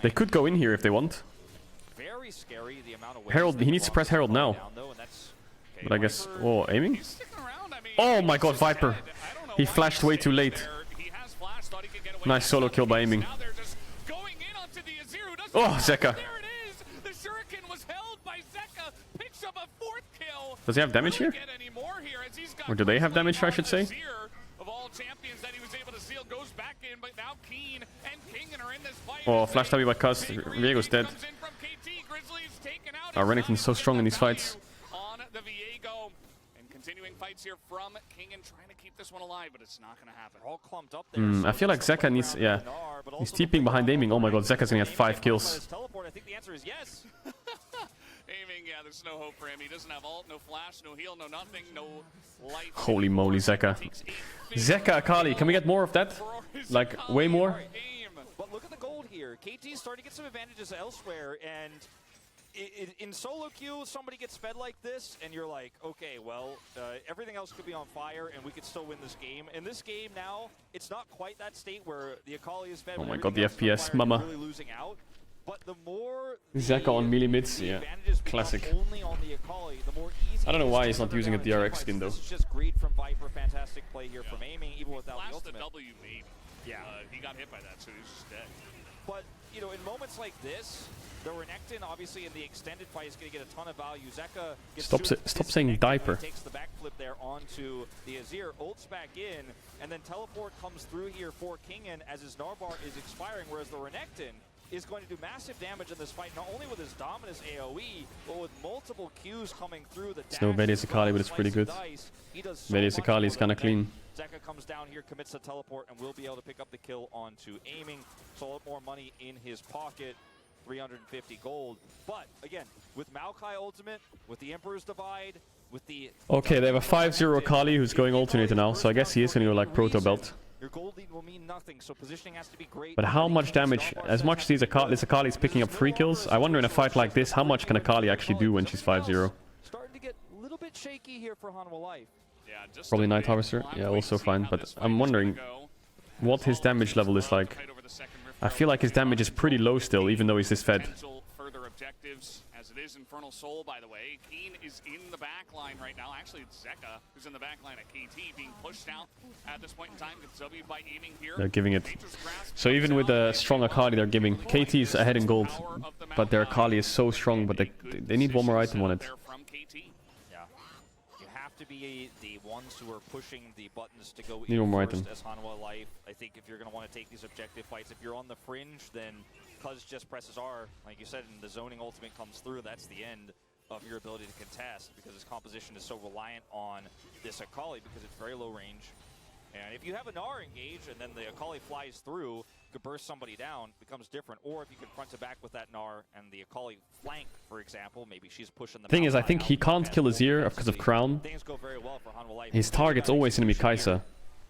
They could go in here if they want. Very scary, the amount of Herald, he needs to press Herald now. But I guess... Oh, aiming? Oh my god, Viper. He flashed way too late. Nice solo kill by aiming. Oh, Zeka. Does he have damage here? Or do they have damage, I should say? Oh, flash W by Cuz. Viego's dead. Oh, Renekton's so strong in these fights. Continuing fights here from Kingen, trying to keep this one alive, but it's not going to happen. All clumped up there. I feel like Zeka needs... Yeah. He's TPing behind aiming. Oh my god, Zeka's going to get 5 kills. I think the answer is yes. Aiming, yeah, there's no hope for him. He doesn't have ult, no flash, no heal, no nothing, no life. Holy moly, Zeka. Zeka Akali, can we get more of that? Like, way more? But look at the gold here. KT's starting to get some advantages elsewhere, and in solo queue, somebody gets fed like this, and you're like, okay, well, everything else could be on fire, and we could still win this game. In this game now, it's not quite that state where the Akali is fed. Oh my god, the FPS, mama. Really losing out. But the more Zeka on melee mids, yeah, classic. Only on the Akali, the more easy I don't know why he's not using a DRX skin though. This is just greed from Viper, fantastic play here from aiming, even without the ultimate. The W maybe. Yeah, he got hit by that, so he's just dead. But you know, in moments like this, the Renekton, obviously in the extended fight, is going to get a ton of value. Zeka gets Stop saying diaper. Takes the backflip there onto the Azir, ults back in, and then teleport comes through here for Kingen as his Narbar is expiring, whereas the Renekton is going to do massive damage in this fight, not only with his Dominus AoE, but with multiple Qs coming through the It's no Vedi's Akali, but it's pretty good. Vedi's Akali is kind of clean. Zeka comes down here, commits the teleport, and will be able to pick up the kill onto aiming. So a lot more money in his pocket, 350 gold. But again, with Maokai ultimate, with the Emperor's Divide, with the... Okay, they have a 5-0 Akali who's going alternator now, so I guess he is going to go like Proto Belt. Your gold lead will mean nothing, so positioning has to be great. But how much damage, as much as this Akali is picking up 3 kills, I wonder in a fight like this, how much can Akali actually do when she's 5-0? Starting to get a little bit shaky here for Hanwha Life. Yeah, just probably Night Harvester, yeah, also fine, but I'm wondering what his damage level is like. I feel like his damage is pretty low still, even though he's this fed. Further objectives, as it is Infernal Soul, by the way. Keen is in the back line right now. Actually, it's Zeka who's in the back line at KT, being pushed out at this point in time. Gets W by aiming here. They're giving it. So even with a strong Akali, they're giving. KT's ahead in gold, but their Akali is so strong, but they need one more item on it. to be the ones who are pushing the buttons to go Need one more in first item. as Hanwha Life. I think if you're going to want to take these objective fights, if you're on the fringe, then Cuz just presses R, like you said, and the zoning ultimate comes through, that's the end of your ability to contest, because his composition is so reliant on this Akali because it's very low range. And if you have a Gnar engaged and then the Akali flies through, could burst somebody down, becomes different. Or if you can front to back with that Gnar and the Akali flank, for example, maybe she's pushing the Thing is, I think he can't kill Azir because of Crown. Things go very well for Hanwha Life. His target's always going to be Kai'Sa.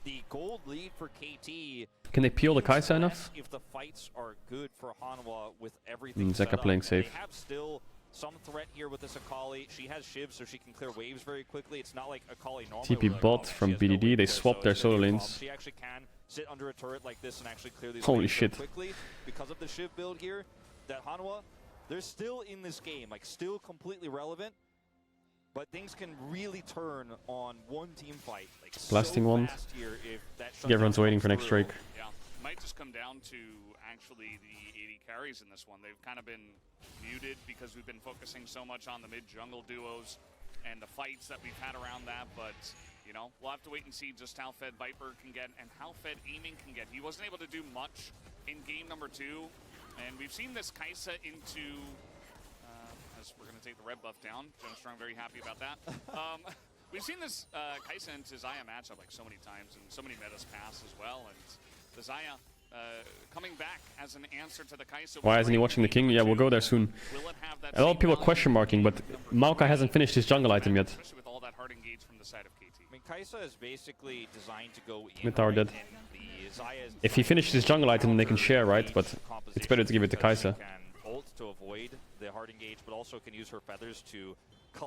The gold lead for KT. Can they peel the Kai'Sa enough? If the fights are good for Hanwha with everything set Zeka up, playing safe. they have still some threat here with this Akali. She has Shiv, so she can clear waves very quickly. It's not like Akali normally. TP like, bot she from has no BDD. wave They clear, swapped so their it's gonna solo be a lanes. problem. She actually can sit under a turret like this and actually clear these Holy waves shit. so quickly because of the Shiv build here. That Hanwha, they're still in this game, like still completely relevant. But things can really turn on one team fight. Like Blasting so wand. fast here if that Yeah, everyone's shutdown waiting for comes next through. Drake. Yeah, might just come down to actually the AD carries in this one. They've kind of been muted because we've been focusing so much on the mid-jungle duos and the fights that we've had around that, but you know, we'll have to wait and see just how fed Viper can get and how fed Aiming can get. He wasn't able to do much in game number 2, and we've seen this Kai'Sa into, as we're going to take the red buff down. Joe Strong very happy about that. We've seen this Kai'Sa into Xayah matchup like so many times, and so many metas pass as well, and the Xayah coming back as an answer to the Kai'Sa. Why isn't he watching the King? Yeah, we'll go there soon. Will it have that A lot of same people are value question marking, but Maokai hasn't finished his jungle item yet. especially with all that hard engage from the side of KT. I mean, Kai'Sa is basically designed to go in. Mid tower dead. If he finishes his jungle item, they can share, right? But it's better to give it to Kai'Sa. Can ult to avoid the hard engage, but also can use her feathers to.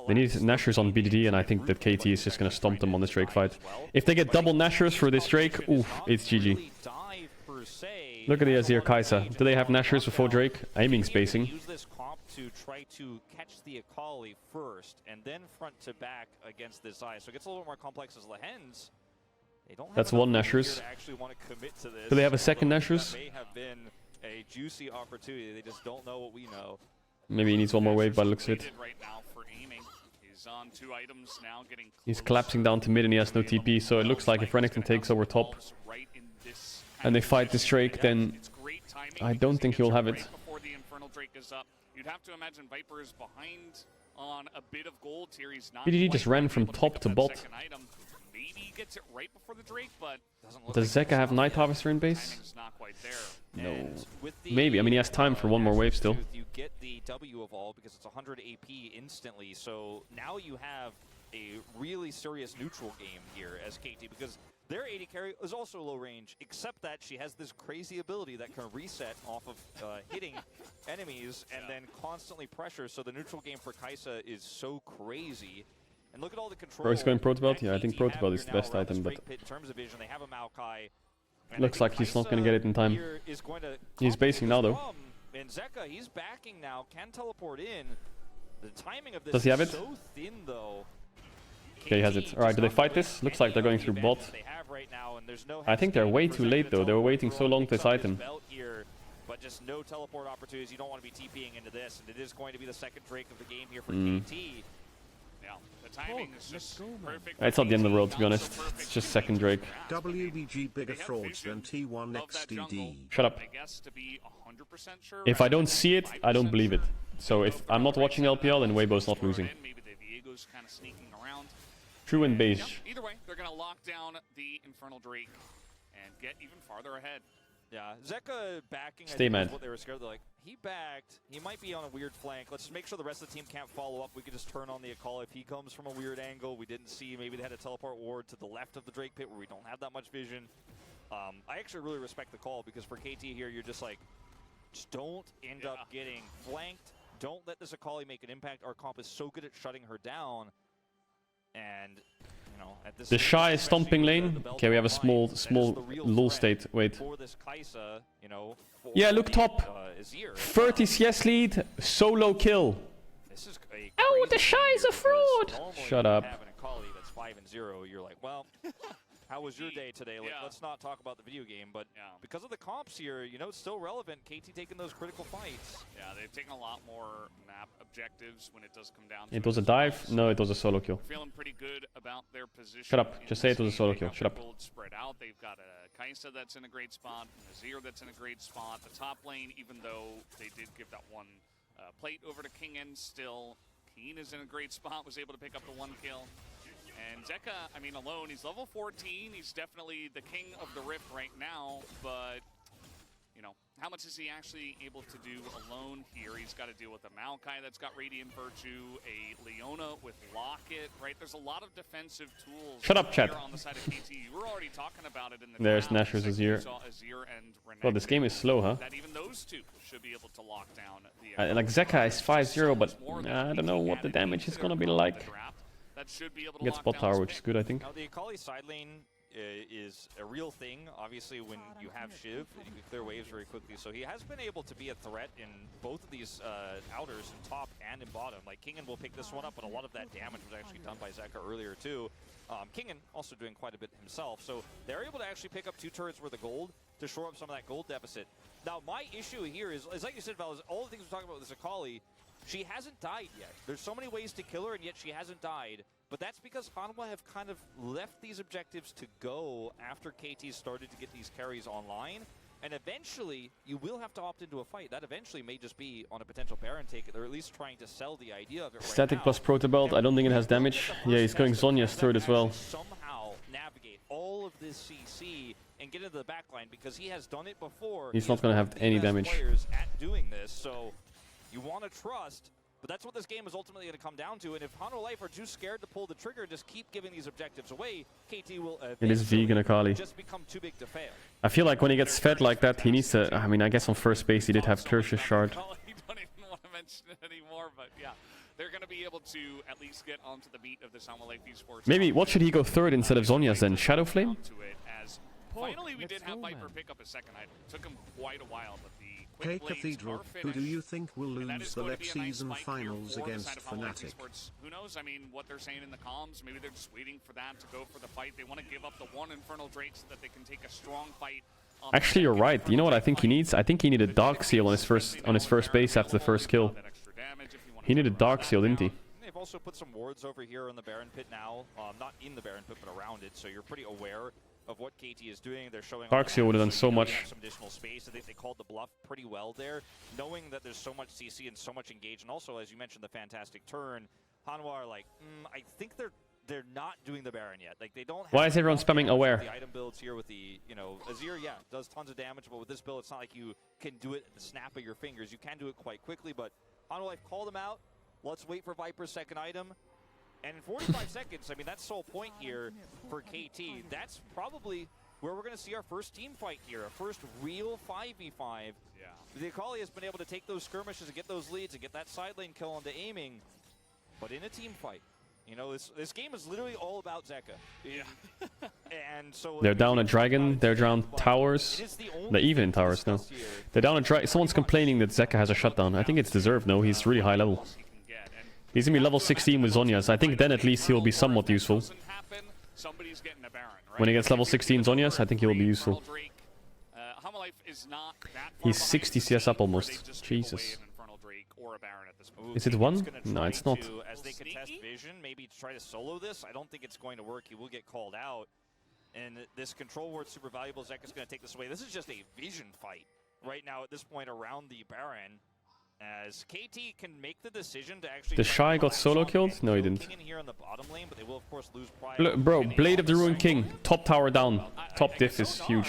They need Nashers on BDD, and I think that KT is just going to stomp them on this Drake fight. If they get double Nashers for this Drake, oof, it's GG. Look at the Azir Kai'Sa. Do they have Nashers before Drake? Aiming spacing. Use this comp to try to catch the Akali first, and then front to back against this Xayah. So it gets a little more complex as Lehens. They don't have That's enough one room here Nashers. to actually want to commit to this. Do they have a second Although Nashers? That may have been a juicy opportunity. They just don't know what we know. Maybe he needs one more wave by the looks of it. Right now for Aiming. He's on 2 items now, getting He's collapsing down to mid and he has no TP, so it looks like if Renekton takes over top right in this and they fight this Drake, then it's great timing I because don't he think gets he'll it have right it. before the Infernal Drake is up. You'd have to imagine Viper is behind on a bit of gold here. He's not BDD quite just ran able from to top pick to up that bot. second item. Maybe he gets it right before the Drake, but doesn't look Does like Zeka have Night Harvester in base? timing's not quite there. No. And with the, Maybe. I mean, he has time for one more wave still. You get the W evolve because it's 100 AP instantly. So now you have a really serious neutral game here as KT, because their AD carry is also low range, except that she has this crazy ability that can reset off of hitting enemies and then constantly pressure. So the neutral game for Kai'Sa is so crazy. And look at all the control. Bro, he's going Protobelt? that Yeah, I think KT have Protobelt is here the now best around this item, but Drake pit. In terms of vision, they have a Maokai. And looks I think like he's not gonna get it in time. here is going to He's basing now, though. And Zeka, he's backing now, can teleport in. The timing of this Does he have is it? so thin, though. Okay, he has it. Alright, do they fight this? Looks like they're going through bot. I think they're way too late, though. They were waiting so long for this item. But just no teleport opportunities. You don't want to be TPing into this, and it is going to be the second Drake of the game here for KT. Yeah, the timing is just perfect. It's not the end of the world, to be honest. It's just second Drake. WBG bigger frauds than T1XDD. Shut up. I guess to be 100% sure. If I don't see it, I don't believe it. So if I'm not watching LPL, then Weibo's not losing. Maybe the Diego's kind of sneaking around. True and Yeah, beige. either way, they're going to lock down the Infernal Drake and get even farther ahead. Yeah, Zeka backing. Stay mad. What they were scared. They're like, he backed. He might be on a weird flank. Let's just make sure the rest of the team can't follow up. We could just turn on the Akali if he comes from a weird angle. We didn't see. Maybe they had a teleport ward to the left of the Drake pit where we don't have that much vision. I actually really respect the call, because for KT here, you're just like, just don't end up getting flanked. Don't let this Akali make an impact. Our comp is so good at shutting her down. And you know, at this The Shy is especially stomping with lane. the belt Okay, we have a online, small that is the real lull threat state. Wait. for this Kai'Sa, you know, for Yeah, look the, top. Azir. 30 CS lead, solo kill. This is a Oh, the crazy Shy game is a here, because fraud. normally Shut you up. have an Akali that's 5-0. You're like, well, how was your day today? Like, let's not talk about the video game, but because of the comps here, you know, it's still relevant. KT taking those critical fights. Yeah, they've taken a lot more map objectives when it does come down to It was a dive? No, it was a solo kill. Feeling pretty good about their position. Shut up. Just say it was a solo kill. Shut up. Spread out. They've got a Kaisa that's in a great spot, an Azir that's in a great spot. The top lane, even though they did give that one plate over to Kingen, still Keen is in a great spot, was able to pick up the 1 kill. And Zeka, I mean, alone, he's level 14. He's definitely the king of the Rift right now, but you know, how much is he actually able to do alone here? He's got to deal with a Maokai that's got Radiant Virtue, a Leona with Locket, right? There's a lot of defensive tools. Shut up, chat. On the side of KT. You were already talking about it in the There's Nashor's Azir. Well, this game is slow, huh? That even those two should be able to lock down the like Zeka is 5-0, but I don't know what the damage is gonna be like. That should be able to Get spot tower, which is good, I think. Now the Akali side lane is a real thing. Obviously, when you have Shiv, you can clear waves very quickly. So he has been able to be a threat in both of these outers, in top and in bottom. Like, Kingen will pick this one up, but a lot of that damage was actually done by Zeka earlier, too. Kingen also doing quite a bit himself. So they're able to actually pick up 2 turrets worth of gold to shore up some of that gold deficit. Now, my issue here is like you said, Val, is all the things we're talking about with this Akali, she hasn't died yet. There's so many ways to kill her, and yet she hasn't died. But that's because Hanwha have kind of left these objectives to go after KT started to get these carries online. And eventually, you will have to opt into a fight. That eventually may just be on a potential Baron take. They're at least trying to sell the idea of it right Static now. plus Protobelt, I don't think it has damage. Yeah, he's going Zhonya's third as well. Somehow navigate all of this CC and get into the backline because he has done it before. He's not going to have any damage. Players at doing this, so you want to trust. But that's what this game is ultimately going to come down to. And if Hanwha Life are too scared to pull the trigger and just keep giving these objectives away, KT will it is vegan Akali. just become too big to fail. I feel like when he gets fed like that, he needs to... I mean, I guess on first base he did have Kirsch's shard. I don't even want to mention it anymore, but yeah. They're going to be able to at least get onto the beat of this Hanwha Life esports. Maybe, what should he go third instead of Zhonya's then? Shadow Flame? Finally, we did have Viper pick up a second item. It took him quite a while, but the Hey quick Cathedral, who do you think will lose the next season finals against Fnatic? Who knows? I mean, what they're saying in the comms, maybe they're just waiting for that to go for the fight. They want to give up the 1 Infernal Drake so that they can take a strong fight. Actually, you're right. You know what I think he needs? I think he needed Dark Seal on his first base after the first kill. He needed Dark Seal, didn't he? They've also put some wards over here in the Baron Pit now. Not in the Baron Pit, but around it. So you're pretty aware of what KT is doing. They're showing Dark Seal would have done so much. Some additional space. I think they called the bluff pretty well there, knowing that there's so much CC and so much engage. And also, as you mentioned, the fantastic turn. Hanwha are like, I think they're not doing the Baron yet. Like they don't. Why is everyone spamming aware? The item builds here with the Azir, yeah, does tons of damage, but with this build, it's not like you can do it at the snap of your fingers. You can do it quite quickly, but Hanwha Life called them out. Let's wait for Viper's second item. And in 45 seconds, I mean, that's the sole point here for KT. That's probably where we're going to see our first team fight here, a first real 5v5. Yeah. The Akali has been able to take those skirmishes and get those leads and get that side lane kill onto aiming, but in a team fight. You know, this game is literally all about Zeka. Yeah. And so They're down a dragon, they're down towers. They're even in towers, no. They're down a dragon. Someone's complaining that Zeka has a shutdown. I think it's deserved, no? He's really high level. He's gonna be level 16 with Zhonya's. I think then at least he'll be somewhat useful. When he gets level 16 Zhonya's, I think he'll be useful. He's 60 CS up almost. Jesus. Is it 1? No, it's not. As they contest vision, maybe to try to solo this, I don't think it's going to work. He will get called out. And this control ward super valuable. Zeka's going to take this away. This is just a vision fight right now at this point around the Baron. As KT can make the decision to actually... The Shy got solo killed? No, he didn't. Here on the bottom lane, but they will of course lose Bro, Blade of the Ruined King. Top tower down. Top diff is huge.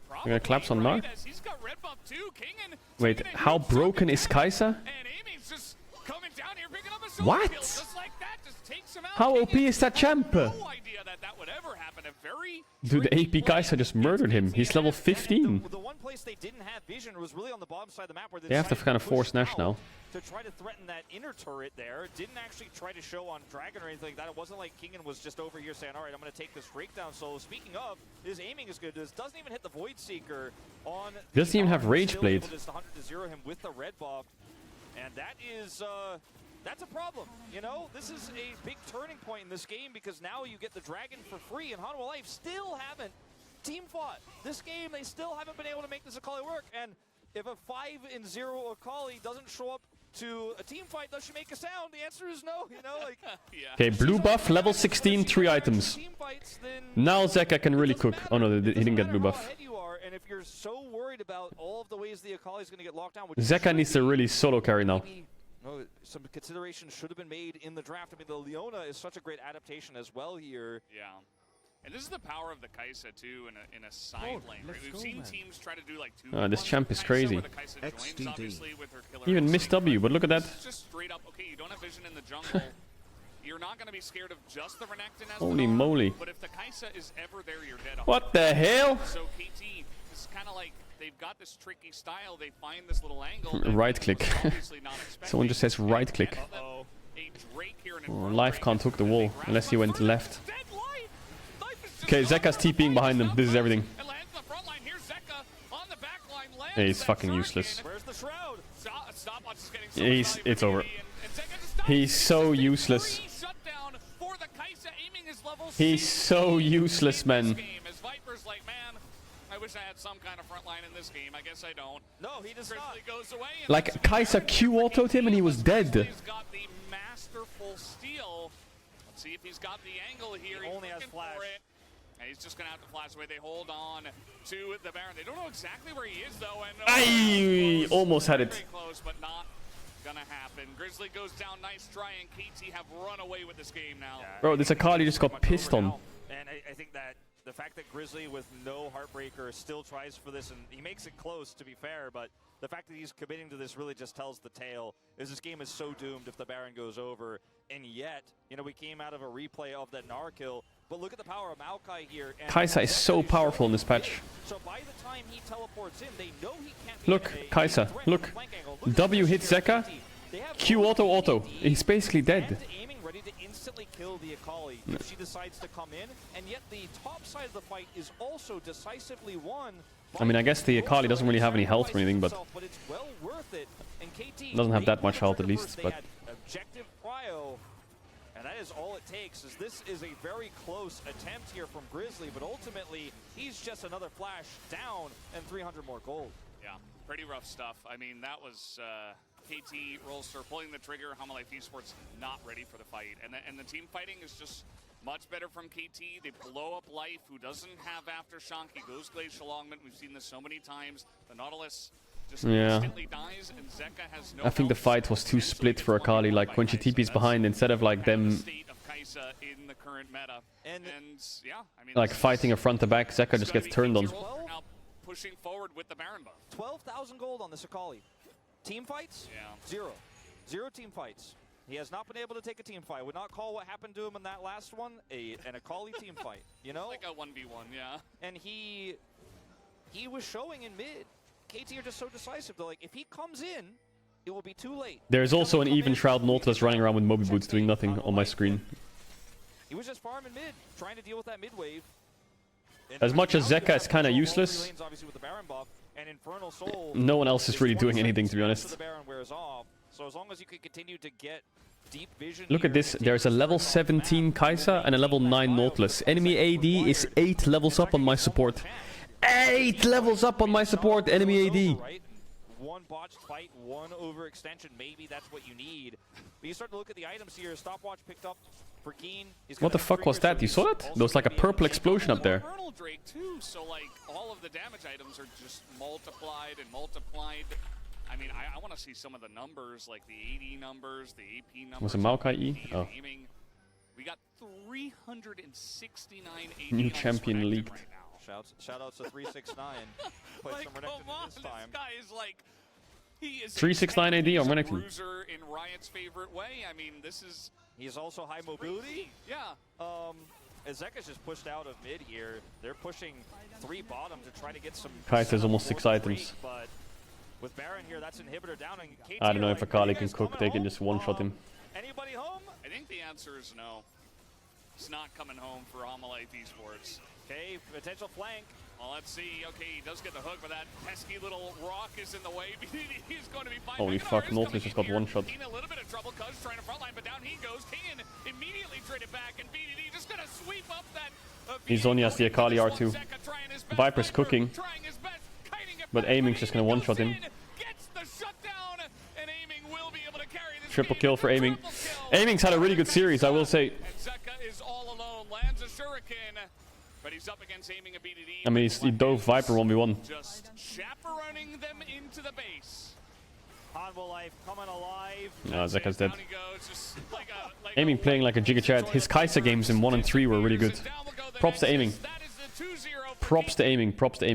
We're gonna collapse on Mar? Wait, how broken is Kaisa? What? How OP is that champ? Dude, the AP Kaisa just murdered him. He's level 15. The one place they didn't have vision was really on the bottom side of the map where they have to kind of force Nash now. To try to threaten that inner turret there. Didn't actually try to show on Dragon or anything like that. It wasn't like Kingen was just over here saying, alright, I'm going to take this Drake down. So speaking of, his aiming is good. This doesn't even hit the Void Seeker on... Doesn't even have Rage Blade. Just 100 to 0 him with the red buff. And that is That's a problem, you know? This is a big turning point in this game because now you get the Dragon for free, and Hanwha Life still haven't team fought. This game, they still haven't been able to make this Akali work, and if a 5-0 Akali doesn't show up to a team fight, does she make a sound? The answer is no, you know? Like, Okay, blue buff, level 16, 3 items. Now Zeka can really cook. Oh no, he didn't get blue buff. And if you're so worried about all of the ways the Akali is going to get locked down, Zeka needs to really solo carry now. No, some consideration should have been made in the draft. I mean, the Leona is such a great adaptation as well here. Yeah. And this is the power of the Kaisa too in a side lane. Right? We've seen teams try to do like 2. This champ is crazy. XDD. Even missed W, but look at that. Just straight up, okay, you don't have vision in the jungle. You're not going to be scared of just the Renekton as Holy moly. But if the Kaisa is ever there, you're dead. What the hell? So KT is kind of like, they've got this tricky style. They find this little angle. Right click. Someone just says right click. A Drake here in Life can't hook the wall unless he went left. Okay, Zeka's TPing behind him. This is everything. Yeah, he's fucking useless. Where's the Shroud? It's over. He's so useless. He's so useless, man. I wish I had some kind of front line in this game. I guess I don't. No, he does not. Goes away Like, Kaisa Q-autoed him and he was dead. He's got the masterful steal. Let's see if he's got the angle here. He only has flash. And he's just going to have to flash away. They hold on to the Baron. They don't know exactly where he is, though. And I almost had it. Very close, but not going to happen. Grizzly goes down. Nice try, and KT have run away with this game now. Yeah, Bro, this Akali just got pissed on. And I think that the fact that Grizzly with no Heartbreaker still tries for this, and he makes it close, to be fair, but the fact that he's committing to this really just tells the tale, is this game is so doomed if the Baron goes over. And yet, you know, we came out of a replay of that Gnar kill, but look at the power of Maokai here. And Kaisa is so powerful in this patch. So by the time he teleports in, they know he can't Look, Kaisa, look. W hits Zeka, Q auto. He's basically dead. Aiming, ready to instantly kill the Akali if she decides to come in, and yet the top side of the fight is also decisively won. I mean, I guess the Akali doesn't really have any health or anything, but it's well worth it. And KT doesn't have that much health at least. But objective prio, and that is all it takes. Is this is a very close attempt here from Grizzly, but ultimately he's just another flash down and 300 more gold. Yeah, pretty rough stuff. I mean, that was KT Rolster pulling the trigger. Hanwha Life Esports not ready for the fight, and the team fighting is just much better from KT. They blow up Life, who doesn't have Aftershock. He goes Glacial Augment. We've seen this so many times. The Nautilus just instantly dies, and Zeka has no I think the fight was too split for Akali. Like, when she TP's behind, instead of like them state of Kaisa in the current meta. And yeah, I mean, like fighting a front to back, Zeka just gets turned on. Now pushing forward with the Baron buff. 12,000 gold on this Akali. Team fights? Yeah. Zero team fights. He has not been able to take a team fight. Would not call what happened to him in that last one an Akali team fight. You know? Like a 1v1, yeah. And he was showing in mid. KT are just so decisive. They're like, if he comes in, it will be too late. There's also an even Shroud Nautilus running around with Moby Boots doing nothing on my screen. He was just farming mid, trying to deal with that mid wave. As much as Zeka is kind of useless, no one else is really doing anything, to be honest. So as long as you can continue to get deep vision. Look at this, there's a level 17 Kaisa and a level 9 Nautilus. Enemy AD is 8 levels up on my support. 8 levels up on my support, enemy AD. One botched fight, one overextension, maybe that's what you need. But you start to look at the items here, stopwatch picked up for Keen. What the fuck was that? You saw that? There was like a purple explosion up there. Drake too, so like all of the damage items are just multiplied and multiplied. I mean, I want to see some of the numbers, like the AD numbers, the AP numbers. Was it Maokai E? Oh. We got 369 AD New champion league. Right now. Shout outs to 369. Like, come on, this guy is like, he is 369 AD on Renekton. Bruiser in Riot's favorite way. I mean, this is. He's also high mobility. Yeah. Zeka's just pushed out of mid here. They're pushing 3 bottom to try to get some. Kite has almost 6 items. But with Baron here, that's inhibitor down. And KT I don't know if like, Akali can cook. They can just one-shot him. Anybody home? I think the answer is no. It's not coming home for Hanwha Life Esports. Okay, potential flank. Well, let's see. Okay, he does get the hook, but that pesky little rock is in the way. He's going to be fine. Holy fuck, Nautilus just got one shot. In a little bit of trouble, Cuz trying to frontline, but down he goes. Kayn immediately traded back, and BDD just going to sweep up that. He's only has the Akali R2. Viper's cooking, but Aiming's just gonna one-shot him. Triple kill for Aiming. Aiming's had a really good series, I will say. I mean, he dove Viper 1v1. Just chaperoning them into the base. No, Zeka's dead. Aiming playing like a Giga Chad. His Kai'Sa games in 1 and 3 were really good. Props to Aiming. Props to Aiming. Props to Aiming.